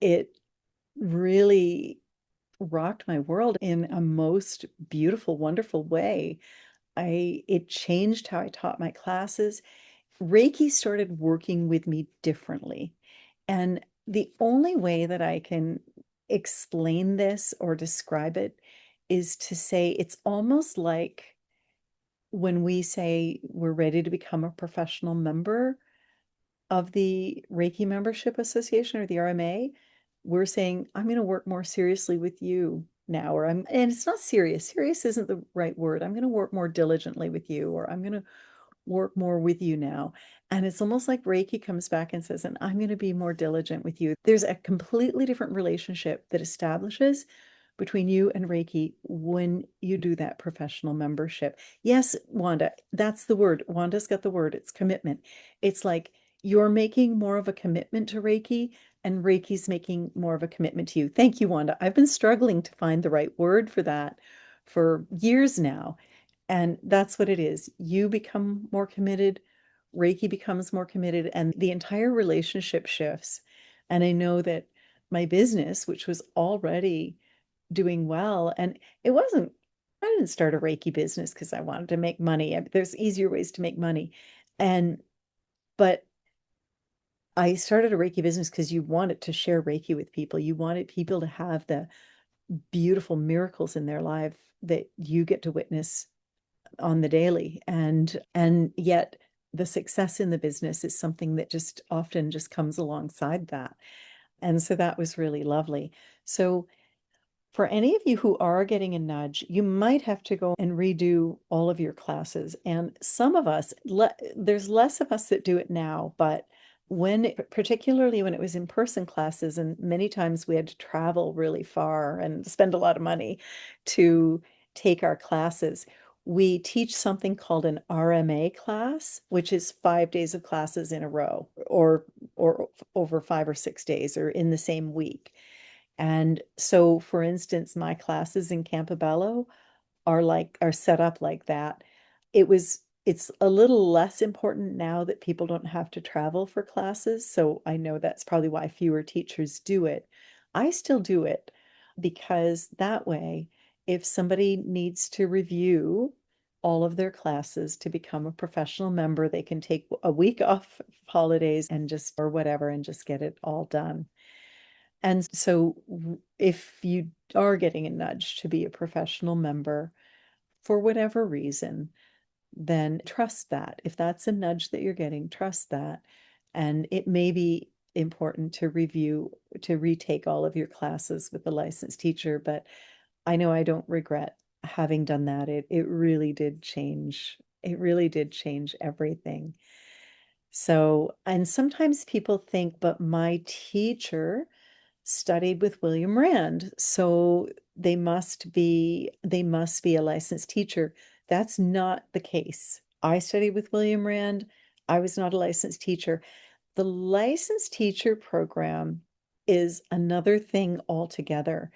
It really rocked my world in a most beautiful, wonderful way. It changed how I taught my classes. Reiki started working with me differently. And the only way that I can explain this or describe it is to say it's almost like when we say we're ready to become a professional member, of the Reiki Membership Association or the RMA, we're saying, I'm going to work more seriously with you now, and it's not serious. Serious isn't the right word. I'm going to work more diligently with you, or I'm going to work more with you now. And it's almost like Reiki comes back and says, and I'm going to be more diligent with you. There's a completely different relationship that establishes between you and Reiki when you do that professional membership. Yes, Wanda, that's the word. Wanda's got the word. It's commitment. It's like you're making more of a commitment to Reiki, and Reiki's making more of a commitment to you. Thank you, Wanda. I've been struggling to find the right word for that for years now. And that's what it is. You become more committed, Reiki becomes more committed, and the entire relationship shifts. And I know that my business, which was already doing well, and it wasn't, I didn't start a Reiki business because I wanted to make money. There's easier ways to make money. And, but I started a Reiki business because you wanted to share Reiki with people. You wanted people to have the beautiful miracles in their life that you get to witness on the daily, and yet the success in the business is something that just often just comes alongside that. And so that was really lovely. So for any of you who are getting a nudge, you might have to go and redo all of your classes. And some of us, there's less of us that do it now, but particularly when it was in-person classes, and many times we had to travel really far and spend a lot of money to take our classes. We teach something called an RMA class, which is 5 days of classes in a row, or over 5 or 6 days, or in the same week. And so, for instance, my classes in Campobello are set up like that. It's a little less important now that people don't have to travel for classes. So I know that's probably why fewer teachers do it. I still do it because that way, if somebody needs to review all of their classes to become a professional member, they can take a week off holidays and just, or whatever, and just get it all done. And so if you are getting a nudge to be a professional member for whatever reason, then trust that. If that's a nudge that you're getting, trust that. And it may be important to retake all of your classes with a licensed teacher, but I know I don't regret having done that. It really did change. It really did change everything. So, and sometimes people think, but my teacher studied with William Rand, so they must be a licensed teacher. That's not the case. I studied with William Rand. I was not a licensed teacher. The licensed teacher program is another thing altogether.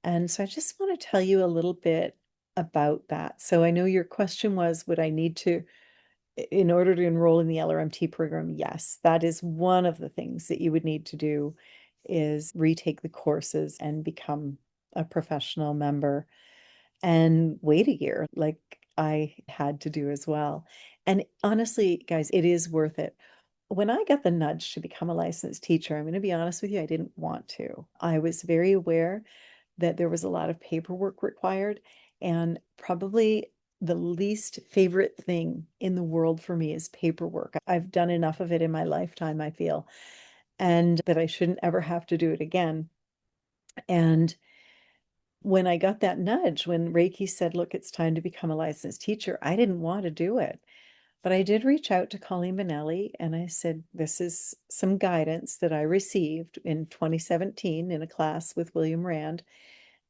And so I just want to tell you a little bit about that. So I know your question was, would I need to, in order to enroll in the LRMT program? Yes, that is one of the things that you would need to do, is retake the courses and become a professional member and wait a year like I had to do as well. And honestly, guys, it is worth it. When I got the nudge to become a licensed teacher, I'm going to be honest with you, I didn't want to. I was very aware that there was a lot of paperwork required, and probably the least favorite thing in the world for me is paperwork. I've done enough of it in my lifetime, I feel, and that I shouldn't ever have to do it again. And when I got that nudge, when Reiki said, look, it's time to become a licensed teacher, I didn't want to do it. But I did reach out to Colleen Benelli and I said, this is some guidance that I received in 2017 in a class with William Rand.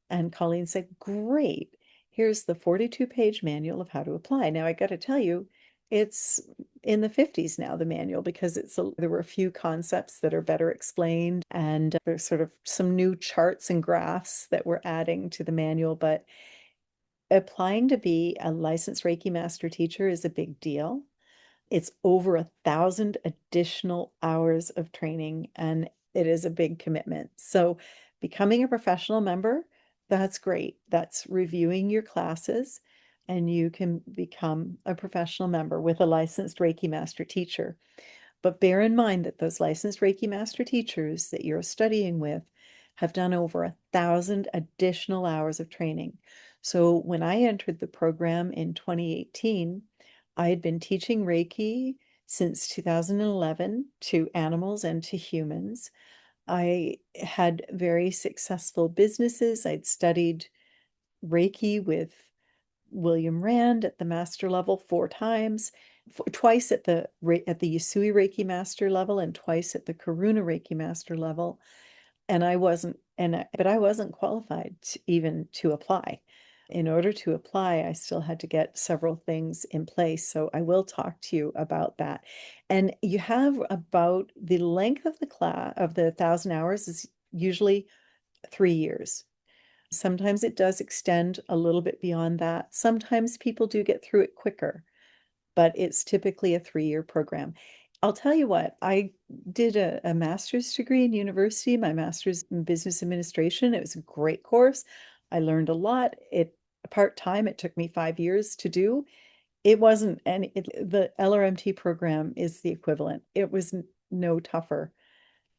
And Colleen said, great, here's the 42-page manual of how to apply. Now, I got to tell you, it's in the 50s now, the manual, because there were a few concepts that are better explained, and there's sort of some new charts and graphs that we're adding to the manual. But applying to be a licensed Reiki master teacher is a big deal. It's over 1,000 additional hours of training, and it is a big commitment. So becoming a professional member, that's great. That's reviewing your classes, and you can become a professional member with a licensed Reiki master teacher. But bear in mind that those licensed Reiki master teachers that you're studying with have done over 1,000 additional hours of training. So when I entered the program in 2018, I had been teaching Reiki since 2011 to animals and to humans. I had very successful businesses. I'd studied Reiki with William Rand at the master level 4 times, twice at the Usui Reiki master level and twice at the Karuna Reiki master level. And but I wasn't qualified even to apply. In order to apply, I still had to get several things in place. So I will talk to you about that. And you have about the length of the class of the 1,000 hours is usually 3 years. Sometimes it does extend a little bit beyond that. Sometimes people do get through it quicker, but it's typically a 3-year program. I'll tell you what, I did a master's degree in university, my master's in business administration. It was a great course. I learned a lot. Part-time, it took me 5 years to do. It wasn't any, the LRMT program is the equivalent. It was no tougher.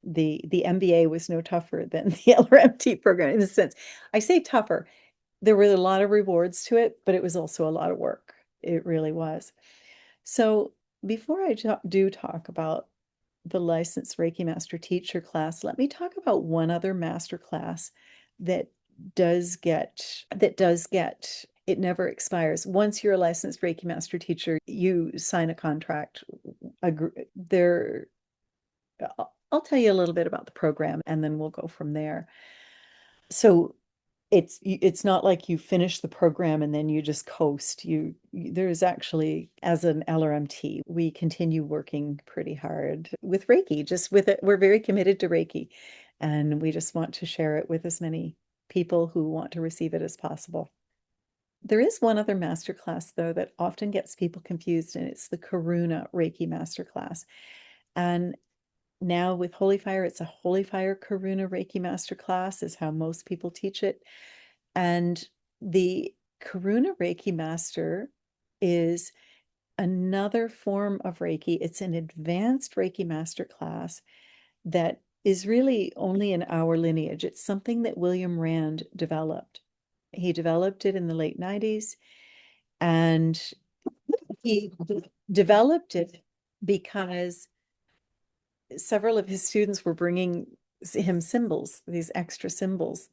The MBA was no tougher than the LRMT program in a sense. I say tougher. There were a lot of rewards to it, but it was also a lot of work. It really was. So before I do talk about the licensed Reiki Master Teacher class, let me talk about one other master class that does get it never expires. Once you're a licensed Reiki Master Teacher, you sign a contract. There, I'll tell you a little bit about the program and then we'll go from there. So it's not like you finish the program and then you just coast. There's actually, as an LRMT, we continue working pretty hard with Reiki, just with it. We're very committed to Reiki, and we just want to share it with as many people who want to receive it as possible. There is one other masterclass, though, that often gets people confused, and it's the Karuna Reiki masterclass. And now with Holy Fire, it's a Holy Fire Karuna Reiki masterclass, is how most people teach it. And the Karuna Reiki Master is another form of Reiki. It's an advanced Reiki Master class that is really only in our lineage. It's something that William Rand developed. He developed it in the late 90s, and he developed it because several of his students were bringing him symbols, these extra symbols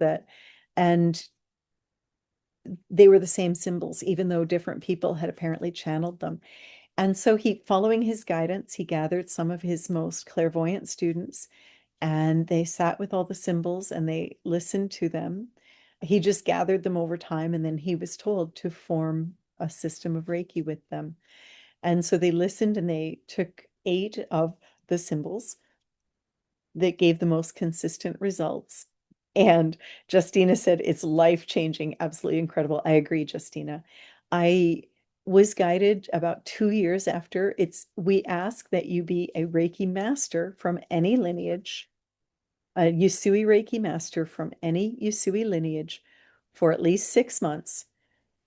and they were the same symbols, even though different people had apparently channeled them. And so following his guidance, he gathered some of his most clairvoyant students and they sat with all the symbols and they listened to them. He just gathered them over time and then he was told to form a system of Reiki with them. And so they listened and they took 8 of the symbols that gave the most consistent results. And Justina said it's life-changing, absolutely incredible. I agree, Justina. I was guided about 2 years after. We ask that you be a Reiki master from any lineage, a Usui Reiki master from any Usui lineage for at least 6 months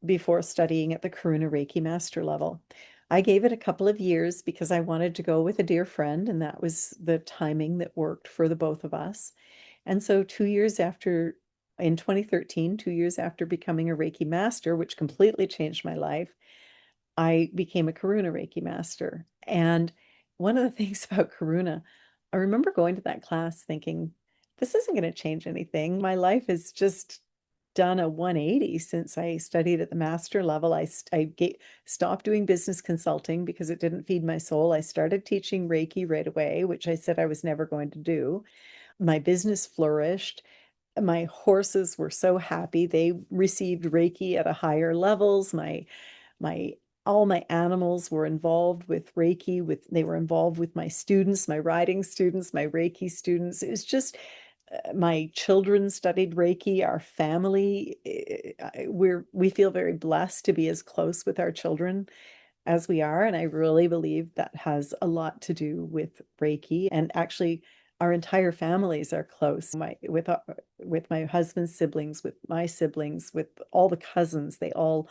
before studying at the Karuna Reiki master level. I gave it a couple of years because I wanted to go with a dear friend, and that was the timing that worked for the both of us. And so 2 years after, in 2013, 2 years after becoming a Reiki master, which completely changed my life, I became a Karuna Reiki master. And one of the things about Karuna, I remember going to that class thinking, this isn't going to change anything. My life has just done a 180 since I studied at the master level. I stopped doing business consulting because it didn't feed my soul. I started teaching Reiki right away, which I said I was never going to do. My business flourished. My horses were so happy. They received Reiki at a higher levels. My all my animals were involved with Reiki. They were involved with my students, my riding students, my Reiki students. It was just my children studied Reiki. Our family, we feel very blessed to be as close with our children as we are. And I really believe that has a lot to do with Reiki. And actually, our entire families are close. With my husband's siblings, with my siblings, with all the cousins, they all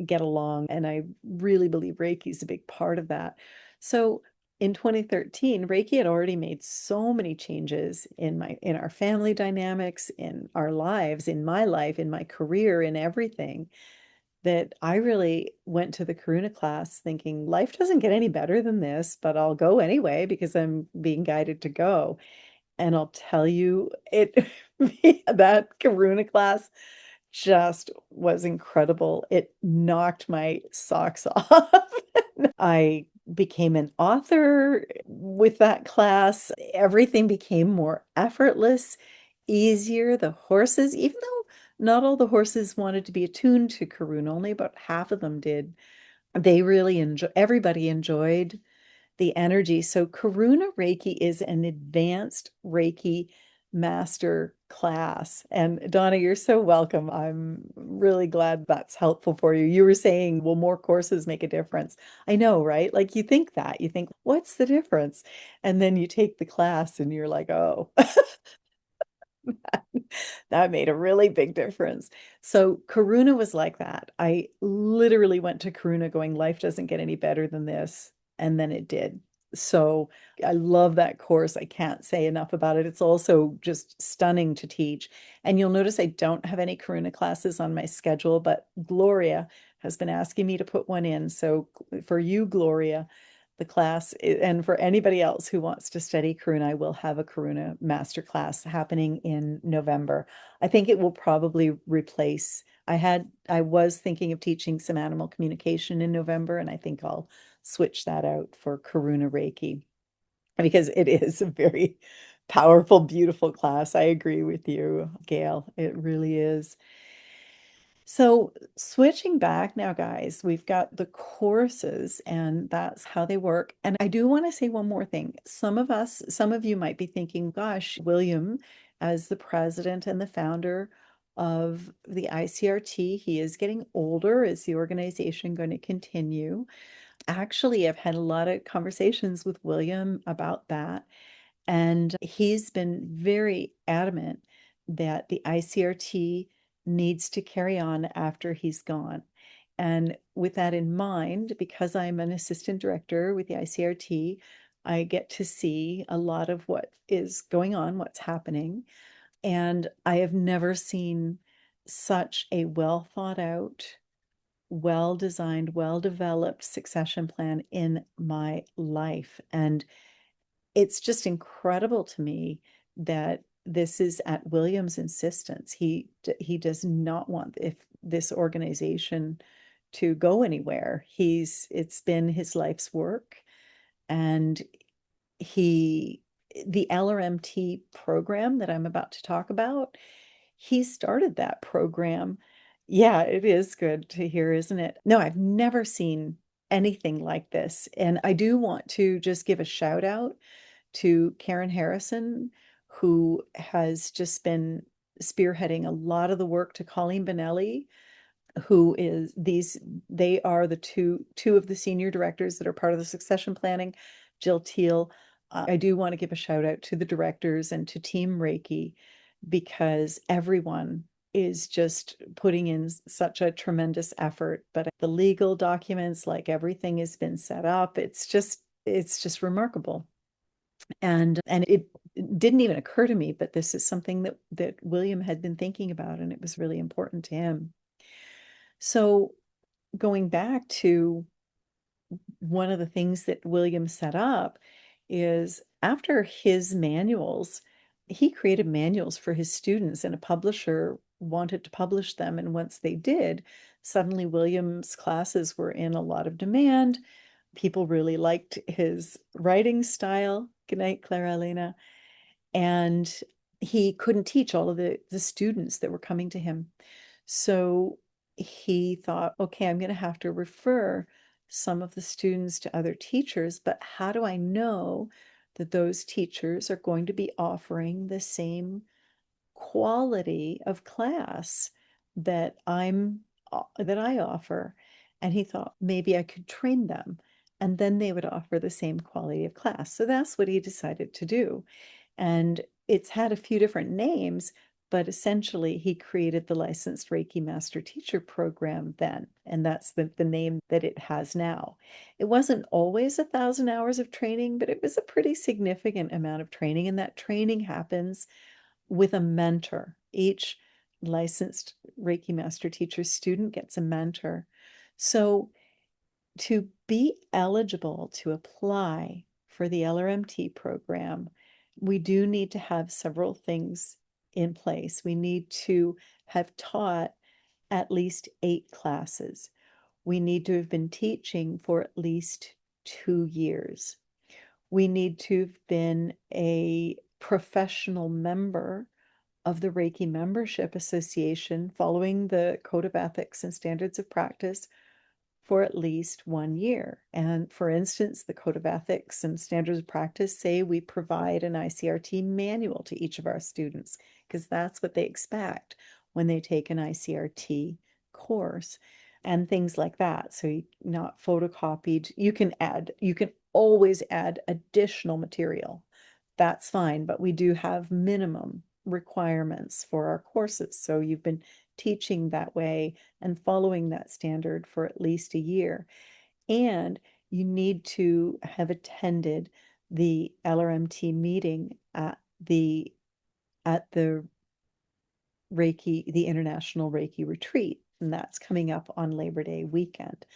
get along. And I really believe Reiki is a big part of that. So in 2013, Reiki had already made so many changes in our family dynamics, in our lives, in my life, in my career, in everything, that I really went to the Karuna class thinking life doesn't get any better than this, but I'll go anyway because I'm being guided to go. And I'll tell you, it that Karuna class just was incredible. It knocked my socks off. I became an author with that class. Everything became more effortless, easier. The horses, even though not all the horses wanted to be attuned to Karuna, only about half of them did. They really everybody enjoyed the energy. So Karuna Reiki is an advanced Reiki master class. And Donna, you're so welcome. I'm really glad that's helpful for you. You were saying, will more courses make a difference? I know, right? Like you think that, you think, what's the difference? And then you take the class and you're like, oh, that made a really big difference. So Karuna was like that. I literally went to Karuna going, life doesn't get any better than this. And then it did. So I love that course. I can't say enough about it. It's also just stunning to teach. And you'll notice I don't have any Karuna classes on my schedule, but Gloria has been asking me to put one in. So for you, Gloria, the class, and for anybody else who wants to study Karuna, I will have a Karuna masterclass happening in November. I think it will probably replace, I was thinking of teaching some animal communication in November, and I think I'll switch that out for Karuna Reiki because it is a very powerful, beautiful class. I agree with you, Gail. It really is. So, switching back now, guys, we've got the courses and that's how they work. And I do want to say one more thing. Some of you might be thinking, gosh, William, as the president and the founder of the ICRT, he is getting older. Is the organization going to continue? Actually, I've had a lot of conversations with William about that. And he's been very adamant that the ICRT needs to carry on after he's gone. And with that in mind, because I'm an assistant director with the ICRT, I get to see a lot of what is going on, what's happening. And I have never seen such a well thought out, well designed, well developed succession plan in my life. And it's just incredible to me that this is at William's insistence. He does not want if this organization to go anywhere. It's been his life's work, and he the LRMT program that I'm about to talk about, he started that program. Yeah, it is good to hear, isn't it? No, I've never seen anything like this. And I do want to just give a shout out to Karen Harrison, who has just been spearheading a lot of the work, to Colleen Benelli, who is they are the two of the senior directors that are part of the succession planning, Jill Teal. I do want to give a shout out to the directors and to Team Reiki because everyone is just putting in such a tremendous effort. But the legal documents, like everything has been set up, it's just remarkable. And it didn't even occur to me, but this is something that William had been thinking about, and it was really important to him. So going back to one of the things that William set up is after his manuals, he created manuals for his students, and a publisher wanted to publish them. And once they did, suddenly William's classes were in a lot of demand. People really liked his writing style. Good night, Clara Elena. And he couldn't teach all of the students that were coming to him. So he thought, okay, I'm going to have to refer some of the students to other teachers, but how do I know that those teachers are going to be offering the same quality of class that I offer? And he thought maybe I could train them and then they would offer the same quality of class. So that's what he decided to do. And it's had a few different names, but essentially he created the licensed Reiki Master Teacher program then, and that's the name that it has now. It wasn't always 1,000 hours of training, but it was a pretty significant amount of training, and that training happens with a mentor. Each licensed Reiki master teacher's student gets a mentor. So to be eligible to apply for the LRMT program, we do need to have several things in place. We need to have taught at least 8 classes. We need to have been teaching for at least 2 years. We need to have been a professional member of the Reiki Membership Association following the Code of Ethics and Standards of Practice for at least 1 year. And for instance, the Code of Ethics and Standards of Practice say we provide an ICRT manual to each of our students, because that's what they expect when they take an ICRT course and things like that. So not photocopied. You can always add additional material. That's fine, but we do have minimum requirements for our courses. So you've been teaching that way and following that standard for at least a year. And you need to have attended the LRMT meeting at the Reiki, the International Reiki Retreat, and that's coming up on Labor Day weekend.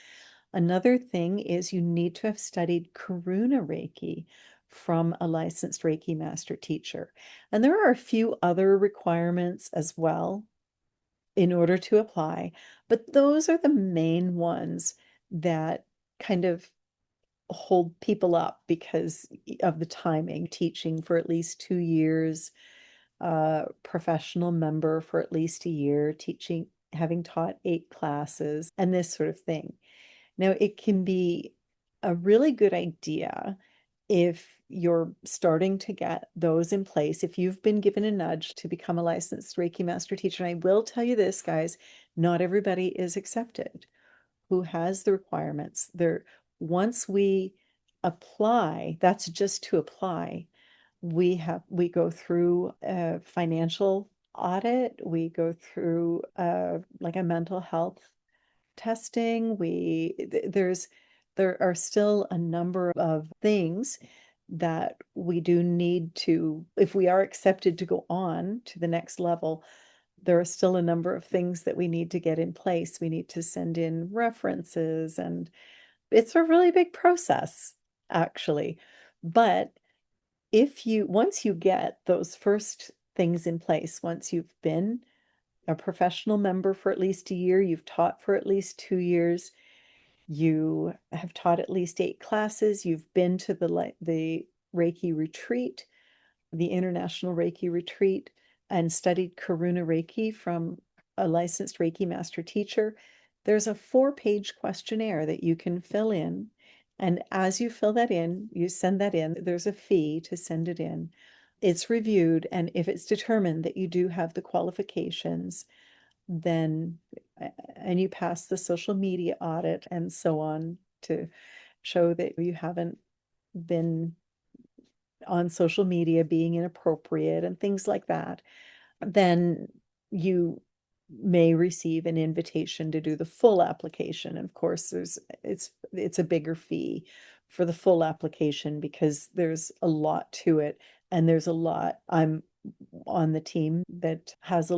Another thing is you need to have studied Karuna Reiki from a licensed Reiki master teacher. And there are a few other requirements as well in order to apply, but those are the main ones that kind of hold people up because of the timing. Teaching for at least 2 years, professional member for at least a year, teaching, having taught 8 classes, and this sort of thing. Now, it can be a really good idea if you're starting to get those in place, if you've been given a nudge to become a licensed Reiki master teacher. And I will tell you this, guys, not everybody is accepted who has the requirements. Once we apply, that's just to apply. We go through a financial audit, we go through like a mental health testing. There are still a number of things that we do need to, if we are accepted to go on to the next level, there are still a number of things that we need to get in place. We need to send in references, and it's a really big process, actually. But once you get those first things in place, once you've been a professional member for at least a year, you've taught for at least 2 years, you have taught at least 8 classes, you've been to the Reiki retreat, the International Reiki retreat, and studied Karuna Reiki from a licensed Reiki master teacher, there's a 4-page questionnaire that you can fill in. And as you fill that in, you send that in. There's a fee to send it in. It's reviewed, and if it's determined that you do have the qualifications, then and you pass the social media audit and so on to show that you haven't been on social media being inappropriate and things like that, then you may receive an invitation to do the full application. Of course, it's a bigger fee for the full application because there's a lot to it, and there's a lot. I was on the team that has a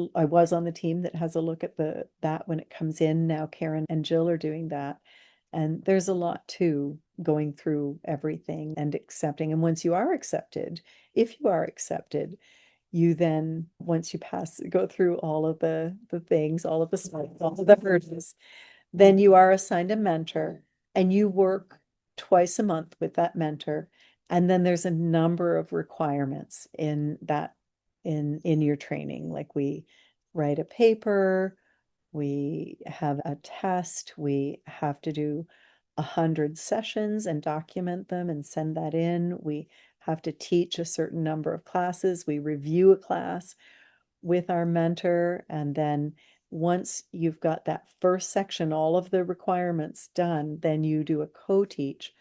look at that when it comes in. Now Karen and Jill are doing that. And there's a lot to going through everything and accepting. And once you are accepted, if you are accepted, you then, once you go through all of the things, all of the steps, all of the hurdles, then you are assigned a mentor and you work twice a month with that mentor. And then there's a number of requirements in your training. Like we write a paper, we have a test, we have to do 100 sessions and document them and send that in. We have to teach a certain number of classes. We review a class with our mentor. And then once you've got that first section, all of the requirements done, then you do a co-teach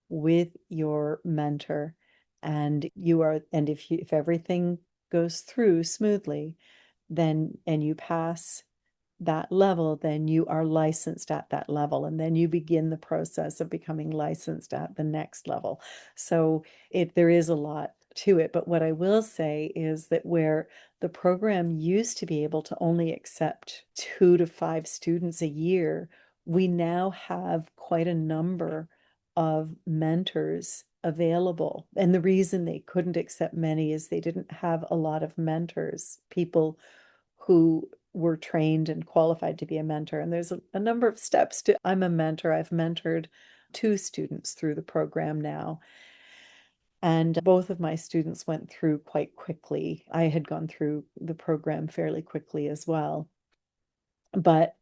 with your mentor. And if everything goes through smoothly, then and you pass that level, then you are licensed at that level, and then you begin the process of becoming licensed at the next level. So there is a lot to it. But what I will say is that where the program used to be able to only accept 2 to 5 students a year, we now have quite a number of mentors available. And the reason they couldn't accept many is they didn't have a lot of mentors, people who were trained and qualified to be a mentor. And there's a number of steps to, I'm a mentor. I've mentored 2 students through the program now. And both of my students went through quite quickly. I had gone through the program fairly quickly as well. But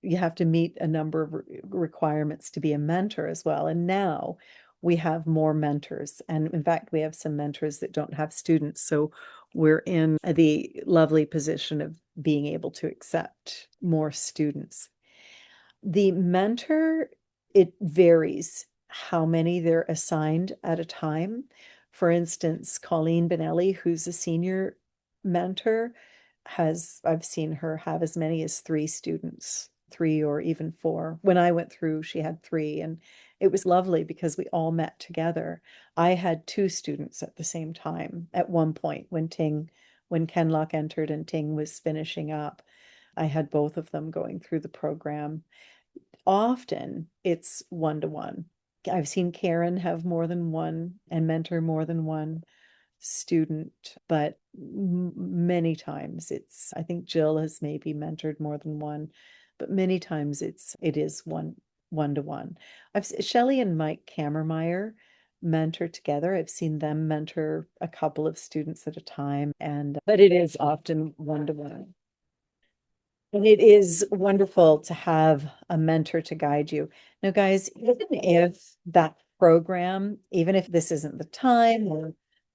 you have to meet a number of requirements to be a mentor as well. And now we have more mentors. And in fact, we have some mentors that don't have students. So we're in the lovely position of being able to accept more students. The mentor, it varies how many they're assigned at a time. For instance, Colleen Benelli, who's a senior mentor, I've seen her have as many as 3 students, 3 or even 4. When I went through, she had 3, and it was lovely because we all met together. I had 2 students at the same time at one point when Kenlock entered and Ting was finishing up. I had both of them going through the program. Often it's 1-to-1. I've seen Karen have more than one and mentor more than one student, but many times I think Jill has maybe mentored more than one, but many times it is 1-to-1. Shelley and Mike Kammermeyer mentor together. I've seen them mentor a couple of students at a time, but it is often 1-to-1. And it is wonderful to have a mentor to guide you. Now, guys, even if that program, even if this isn't the time or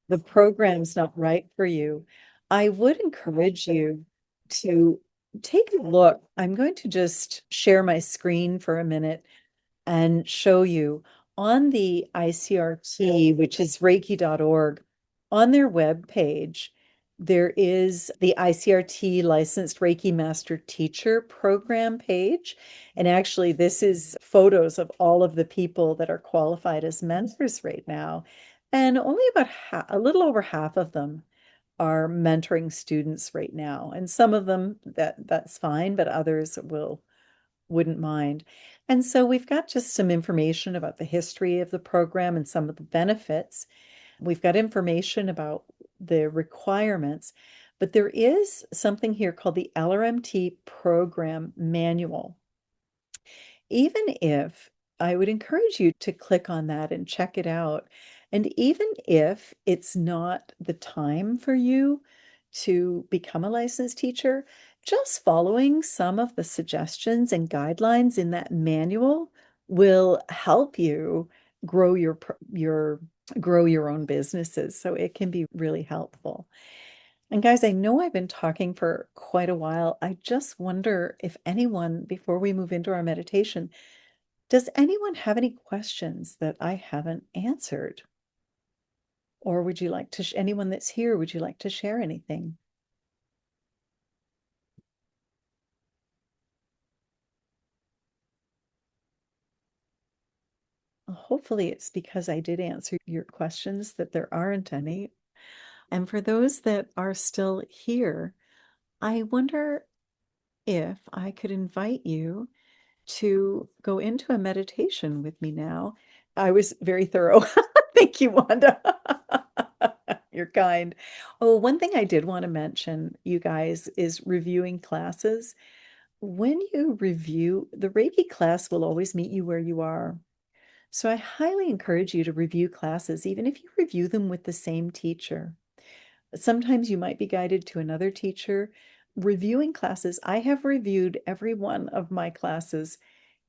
the program's not right for you, I would encourage you to take a look. I'm going to just share my screen for a minute and show you on the ICRT, which is reiki.org, on their web page, there is the ICRT Licensed Reiki Master Teacher Program page. And actually, this is photos of all of the people that are qualified as mentors right now. And only about a little over half of them are mentoring students right now. And some of them that's fine, but others wouldn't mind. And so we've got just some information about the history of the program and some of the benefits. We've got information about the requirements, but there is something here called the LRMT Program Manual. Even if I would encourage you to click on that and check it out. And even if it's not the time for you to become a licensed teacher, just following some of the suggestions and guidelines in that manual will help you grow grow your own businesses. So it can be really helpful. And guys, I know I've been talking for quite a while. I just wonder if anyone, before we move into our meditation, does anyone have any questions that I haven't answered? Or would you like to, anyone that's here, would you like to share anything? Hopefully it's because I did answer your questions that there aren't any. And for those that are still here, I wonder if I could invite you to go into a meditation with me now. I was very thorough. Thank you, Wanda. You're kind. Oh, one thing I did want to mention, you guys, is reviewing classes. When you review, the Reiki class will always meet you where you are. So I highly encourage you to review classes, even if you review them with the same teacher. Sometimes you might be guided to another teacher. Reviewing classes, I have reviewed every one of my classes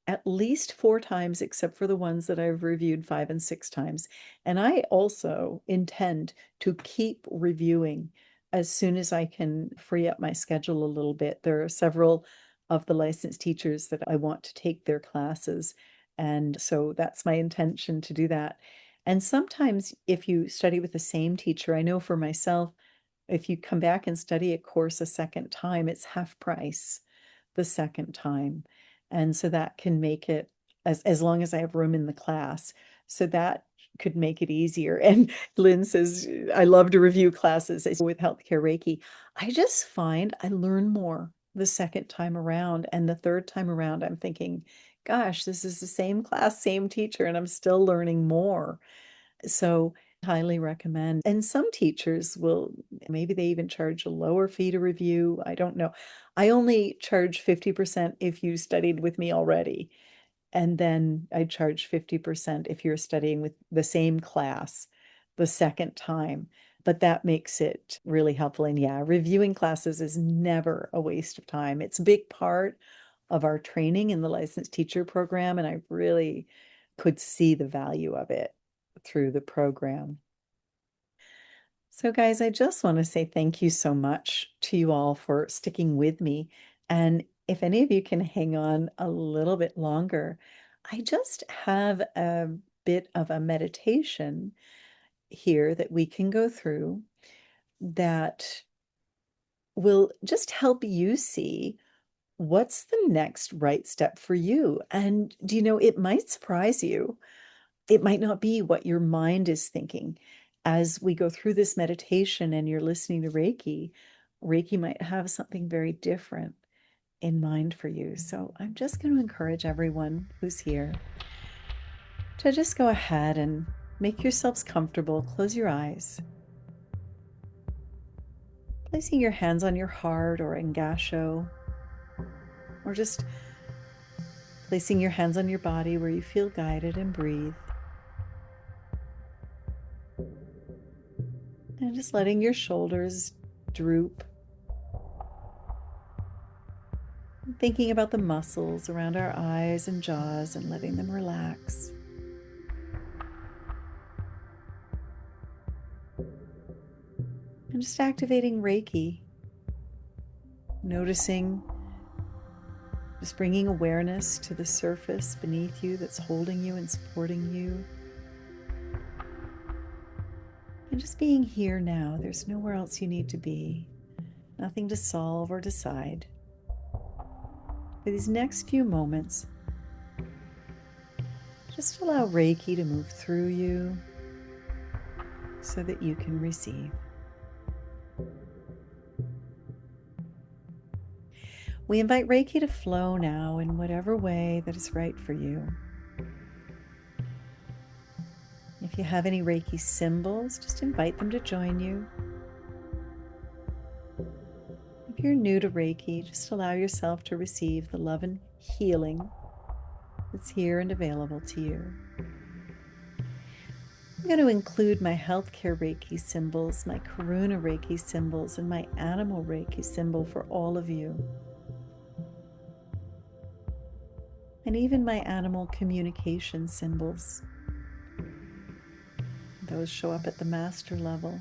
at least 4 times, except for the ones that I've reviewed 5 and 6 times. And I also intend to keep reviewing as soon as I can free up my schedule a little bit. There are several of the licensed teachers that I want to take their classes. And so that's my intention to do that. And sometimes if you study with the same teacher, I know for myself, if you come back and study a course a second time, it's half price the second time. And so that can make it as long as I have room in the class. So that could make it easier. And Lynn says, I love to review classes with Healthcare Reiki. I just find I learn more the second time around. And the third time around, I'm thinking, gosh, this is the same class, same teacher, and I'm still learning more. So highly recommend. And some teachers will, maybe they even charge a lower fee to review. I don't know. I only charge 50% if you studied with me already. And then I charge 50% if you're studying with the same class the second time. But that makes it really helpful. And yeah, reviewing classes is never a waste of time. It's a big part of our training in the licensed teacher program. And I really could see the value of it through the program. So, guys, I just want to say thank you so much to you all for sticking with me. And if any of you can hang on a little bit longer, I just have a bit of a meditation here that we can go through that will just help you see what's the next right step for you. And do you know, it might surprise you. It might not be what your mind is thinking. As we go through this meditation and you're listening to Reiki, Reiki might have something very different in mind for you. So I'm just going to encourage everyone who's here to just go ahead and make yourselves comfortable. Close your eyes. Placing your hands on your heart or engasho, or just placing your hands on your body where you feel guided, and breathe. And just letting your shoulders droop. Thinking about the muscles around our eyes and jaws and letting them relax. And just activating Reiki. Noticing, just bringing awareness to the surface beneath you that's holding you and supporting you. And just being here now. There's nowhere else you need to be. Nothing to solve or decide. For these next few moments, just allow Reiki to move through you so that you can receive. We invite Reiki to flow now in whatever way that is right for you. If you have any Reiki symbols, just invite them to join you. If you're new to Reiki, just allow yourself to receive the love and healing that's here and available to you. I'm going to include my healthcare Reiki symbols, my Karuna Reiki symbols, and my Animal Reiki symbol for all of you. And even my animal communication symbols. Those show up at the master level.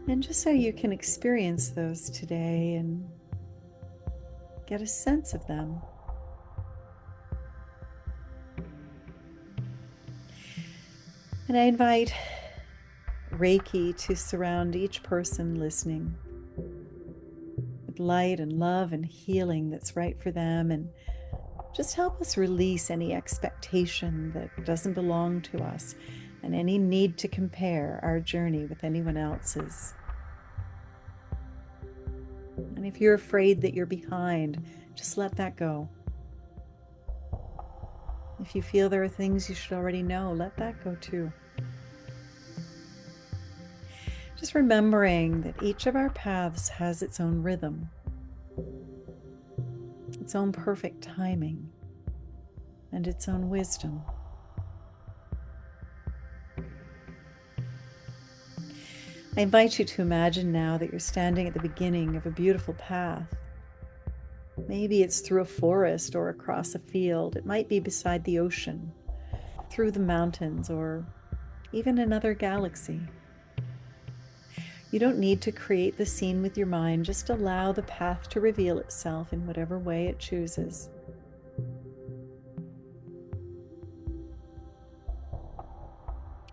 And just so you can experience those today and get a sense of them. And I invite Reiki to surround each person listening with light and love and healing that's right for them, and just help us release any expectation that doesn't belong to us and any need to compare our journey with anyone else's. And if you're afraid that you're behind, just let that go. If you feel there are things you should already know, let that go too. Just remembering that each of our paths has its own rhythm, its own perfect timing, and its own wisdom. I invite you to imagine now that you're standing at the beginning of a beautiful path. Maybe it's through a forest or across a field. It might be beside the ocean, through the mountains, or even another galaxy. You don't need to create the scene with your mind. Just allow the path to reveal itself in whatever way it chooses.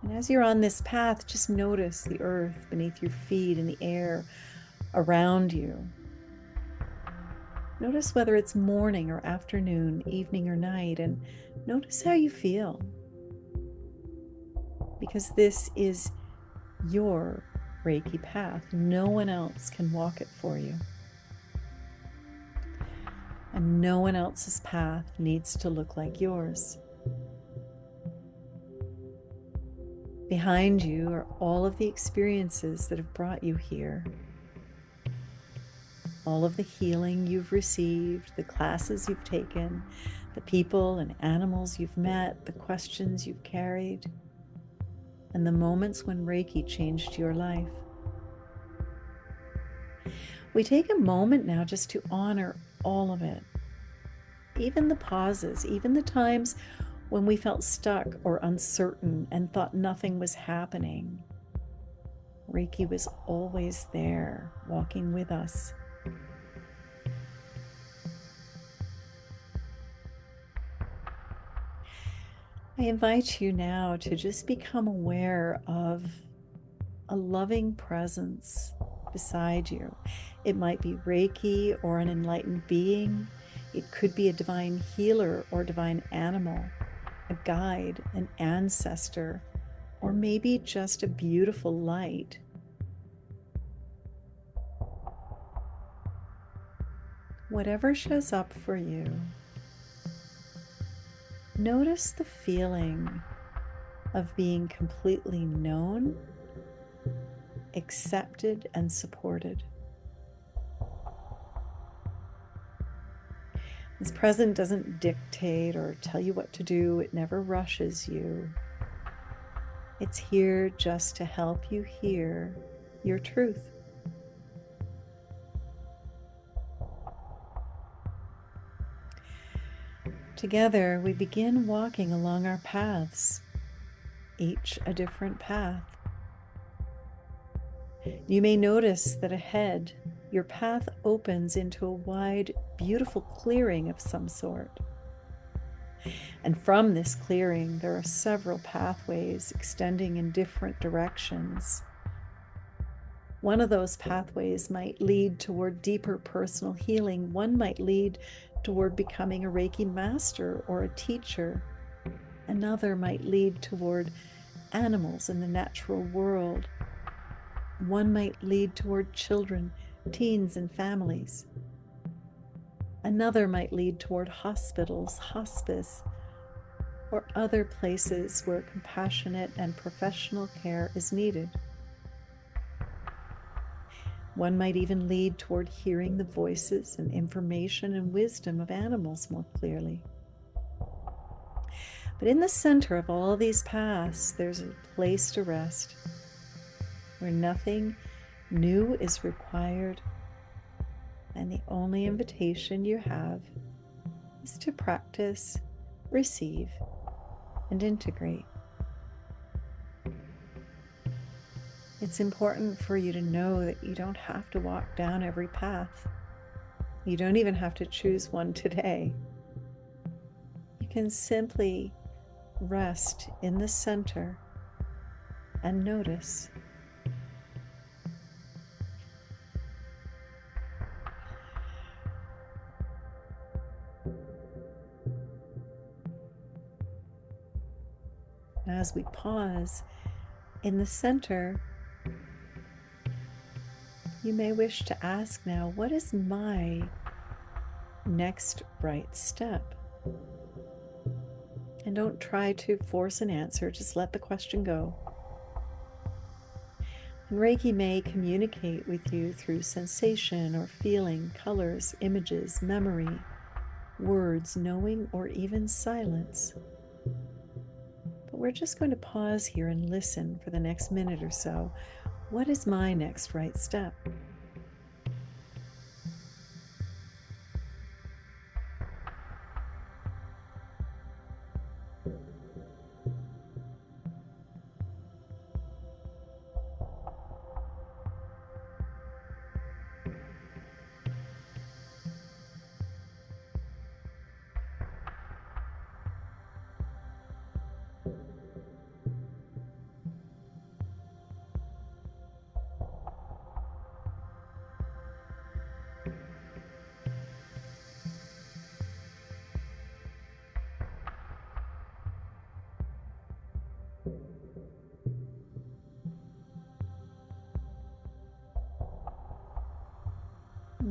And as you're on this path, just notice the earth beneath your feet and the air around you. Notice whether it's morning or afternoon, evening or night, and notice how you feel. Because this is your Reiki path. No one else can walk it for you. And no one else's path needs to look like yours. Behind you are all of the experiences that have brought you here. All of the healing you've received, the classes you've taken, the people and animals you've met, the questions you've carried, and the moments when Reiki changed your life. We take a moment now just to honor all of it. Even the pauses, even the times when we felt stuck or uncertain and thought nothing was happening. Reiki was always there, walking with us. I invite you now to just become aware of a loving presence beside you. It might be Reiki or an enlightened being. It could be a divine healer or divine animal, a guide, an ancestor, or maybe just a beautiful light. Whatever shows up for you, notice the feeling of being completely known, accepted, and supported. This present doesn't dictate or tell you what to do. It never rushes you. It's here just to help you hear your truth. Together, we begin walking along our paths, each a different path. You may notice that ahead, your path opens into a wide, beautiful clearing of some sort. And from this clearing, there are several pathways extending in different directions. One of those pathways might lead toward deeper personal healing. One might lead toward becoming a Reiki master or a teacher. Another might lead toward animals in the natural world. One might lead toward children, teens, and families. Another might lead toward hospitals, hospice, or other places where compassionate and professional care is needed. One might even lead toward hearing the voices and information and wisdom of animals more clearly. But in the center of all these paths, there's a place to rest, where nothing new is required, and the only invitation you have is to practice, receive, and integrate. It's important for you to know that you don't have to walk down every path. You don't even have to choose one today. You can simply rest in the center and notice. As we pause in the center, you may wish to ask now, what is my next right step? And don't try to force an answer, just let the question go. And Reiki may communicate with you through sensation or feeling, colors, images, memory, words, knowing, or even silence. But we're just going to pause here and listen for the next minute or so. What is my next right step?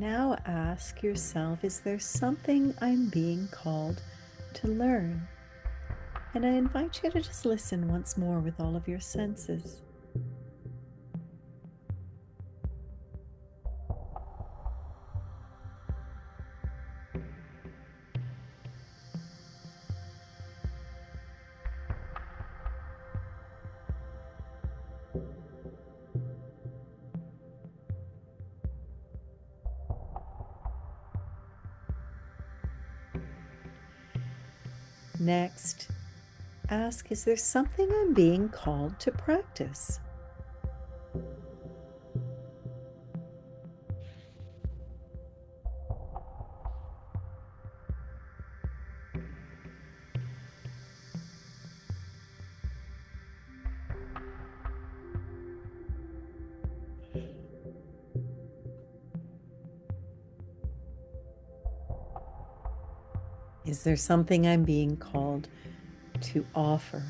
Now ask yourself, is there something I'm being called to learn? And I invite you to just listen once more with all of your senses. Next, ask, is there something I'm being called to practice? Is there something I'm being called to offer?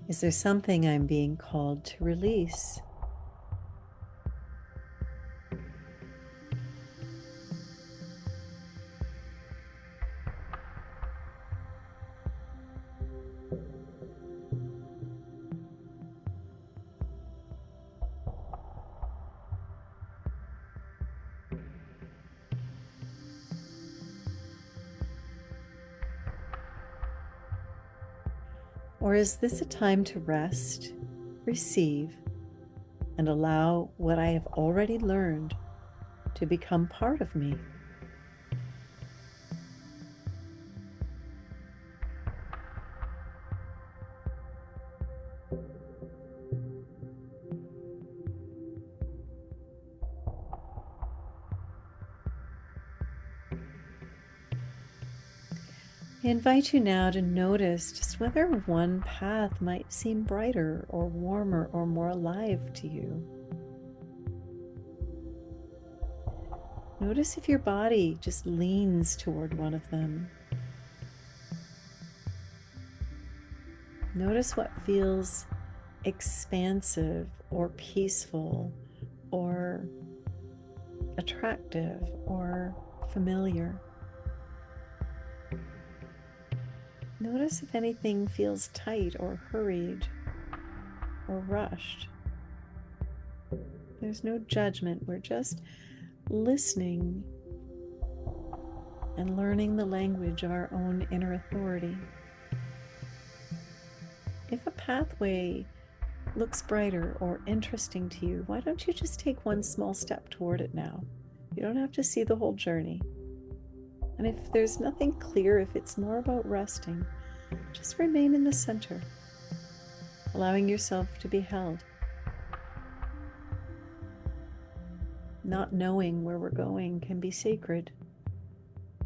Is there something I'm being called to release? Or is this a time to rest, receive, and allow what I have already learned to become part of me? I invite you now to notice just whether one path might seem brighter or warmer or more alive to you. Notice if your body just leans toward one of them. Notice what feels expansive or peaceful or attractive or familiar. Notice if anything feels tight or hurried or rushed. There's no judgment. We're just listening and learning the language of our own inner authority. If a pathway looks brighter or interesting to you, why don't you just take one small step toward it now? You don't have to see the whole journey. And if there's nothing clear, if it's more about resting, just remain in the center, allowing yourself to be held. Not knowing where we're going can be sacred.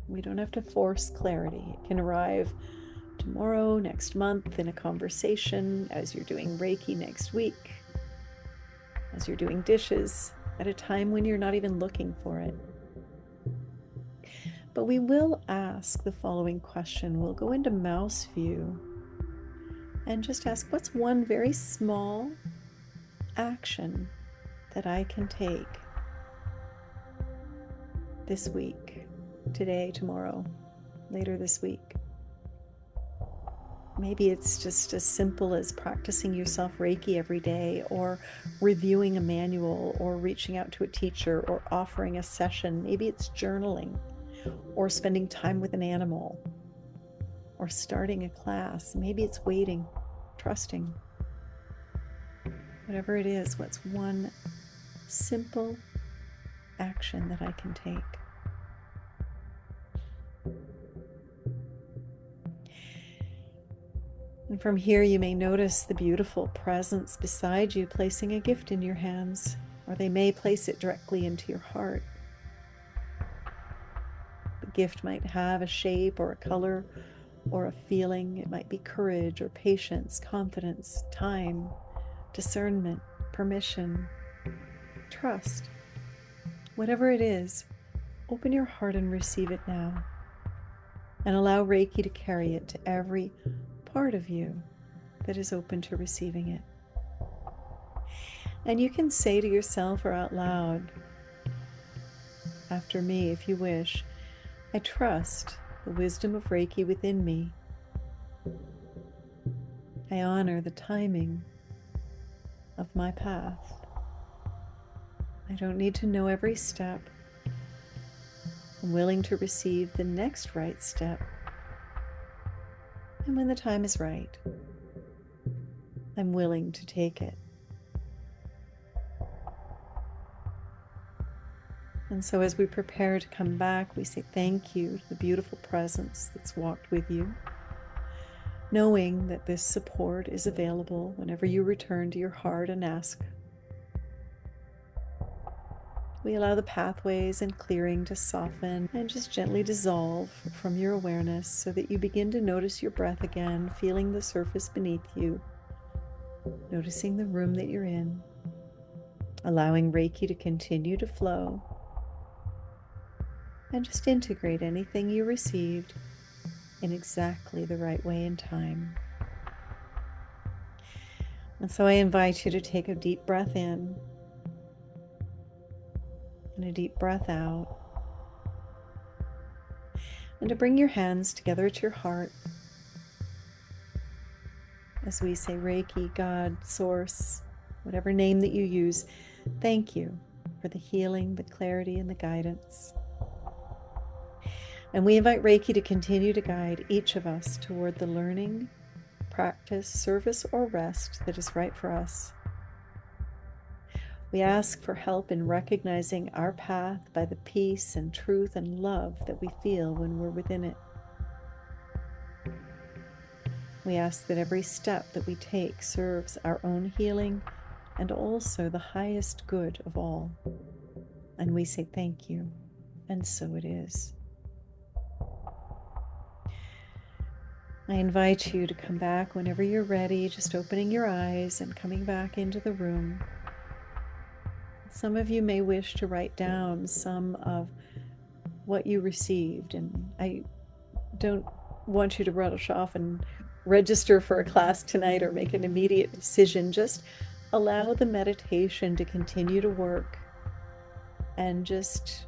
We don't have to force clarity. It can arrive tomorrow, next month, in a conversation, as you're doing Reiki next week, as you're doing dishes, at a time when you're not even looking for it. But we will ask the following question. We'll go into mouse view and just ask, what's one very small action that I can take this week, today, tomorrow, later this week? Maybe it's just as simple as practicing yourself Reiki every day, or reviewing a manual, or reaching out to a teacher, or offering a session. Maybe it's journaling, or spending time with an animal, or starting a class. Maybe it's waiting, trusting. Whatever it is, what's one simple action that I can take? And from here, you may notice the beautiful presence beside you placing a gift in your hands, or they may place it directly into your heart. The gift might have a shape or a color or a feeling. It might be courage or patience, confidence, time, discernment, permission, trust. Whatever it is, open your heart and receive it now. And allow Reiki to carry it to every part of you that is open to receiving it. And you can say to yourself or out loud, after me if you wish, I trust the wisdom of Reiki within me. I honor the timing of my path. I don't need to know every step. I'm willing to receive the next right step. And when the time is right, I'm willing to take it. And so as we prepare to come back, we say thank you to the beautiful presence that's walked with you, knowing that this support is available whenever you return to your heart and ask. We allow the pathways and clearing to soften and just gently dissolve from your awareness so that you begin to notice your breath again, feeling the surface beneath you, noticing the room that you're in, allowing Reiki to continue to flow, and just integrate anything you received in exactly the right way and time. And so I invite you to take a deep breath in and a deep breath out, and to bring your hands together at your heart as we say Reiki, God, Source, whatever name that you use, thank you for the healing, the clarity, and the guidance. And we invite Reiki to continue to guide each of us toward the learning, practice, service, or rest that is right for us. We ask for help in recognizing our path by the peace and truth and love that we feel when we're within it. We ask that every step that we take serves our own healing and also the highest good of all. And we say thank you, and so it is. I invite you to come back whenever you're ready, just opening your eyes and coming back into the room. Some of you may wish to write down some of what you received, and I don't want you to rush off and register for a class tonight or make an immediate decision. Just allow the meditation to continue to work and just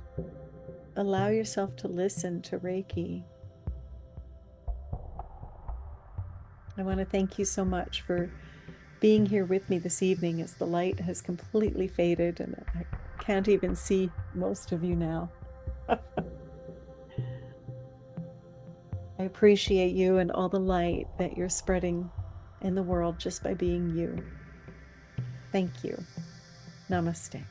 allow yourself to listen to Reiki. I want to thank you so much for being here with me this evening as the light has completely faded and I can't even see most of you now. I appreciate you and all the light that you're spreading in the world just by being you. Thank you. Namaste.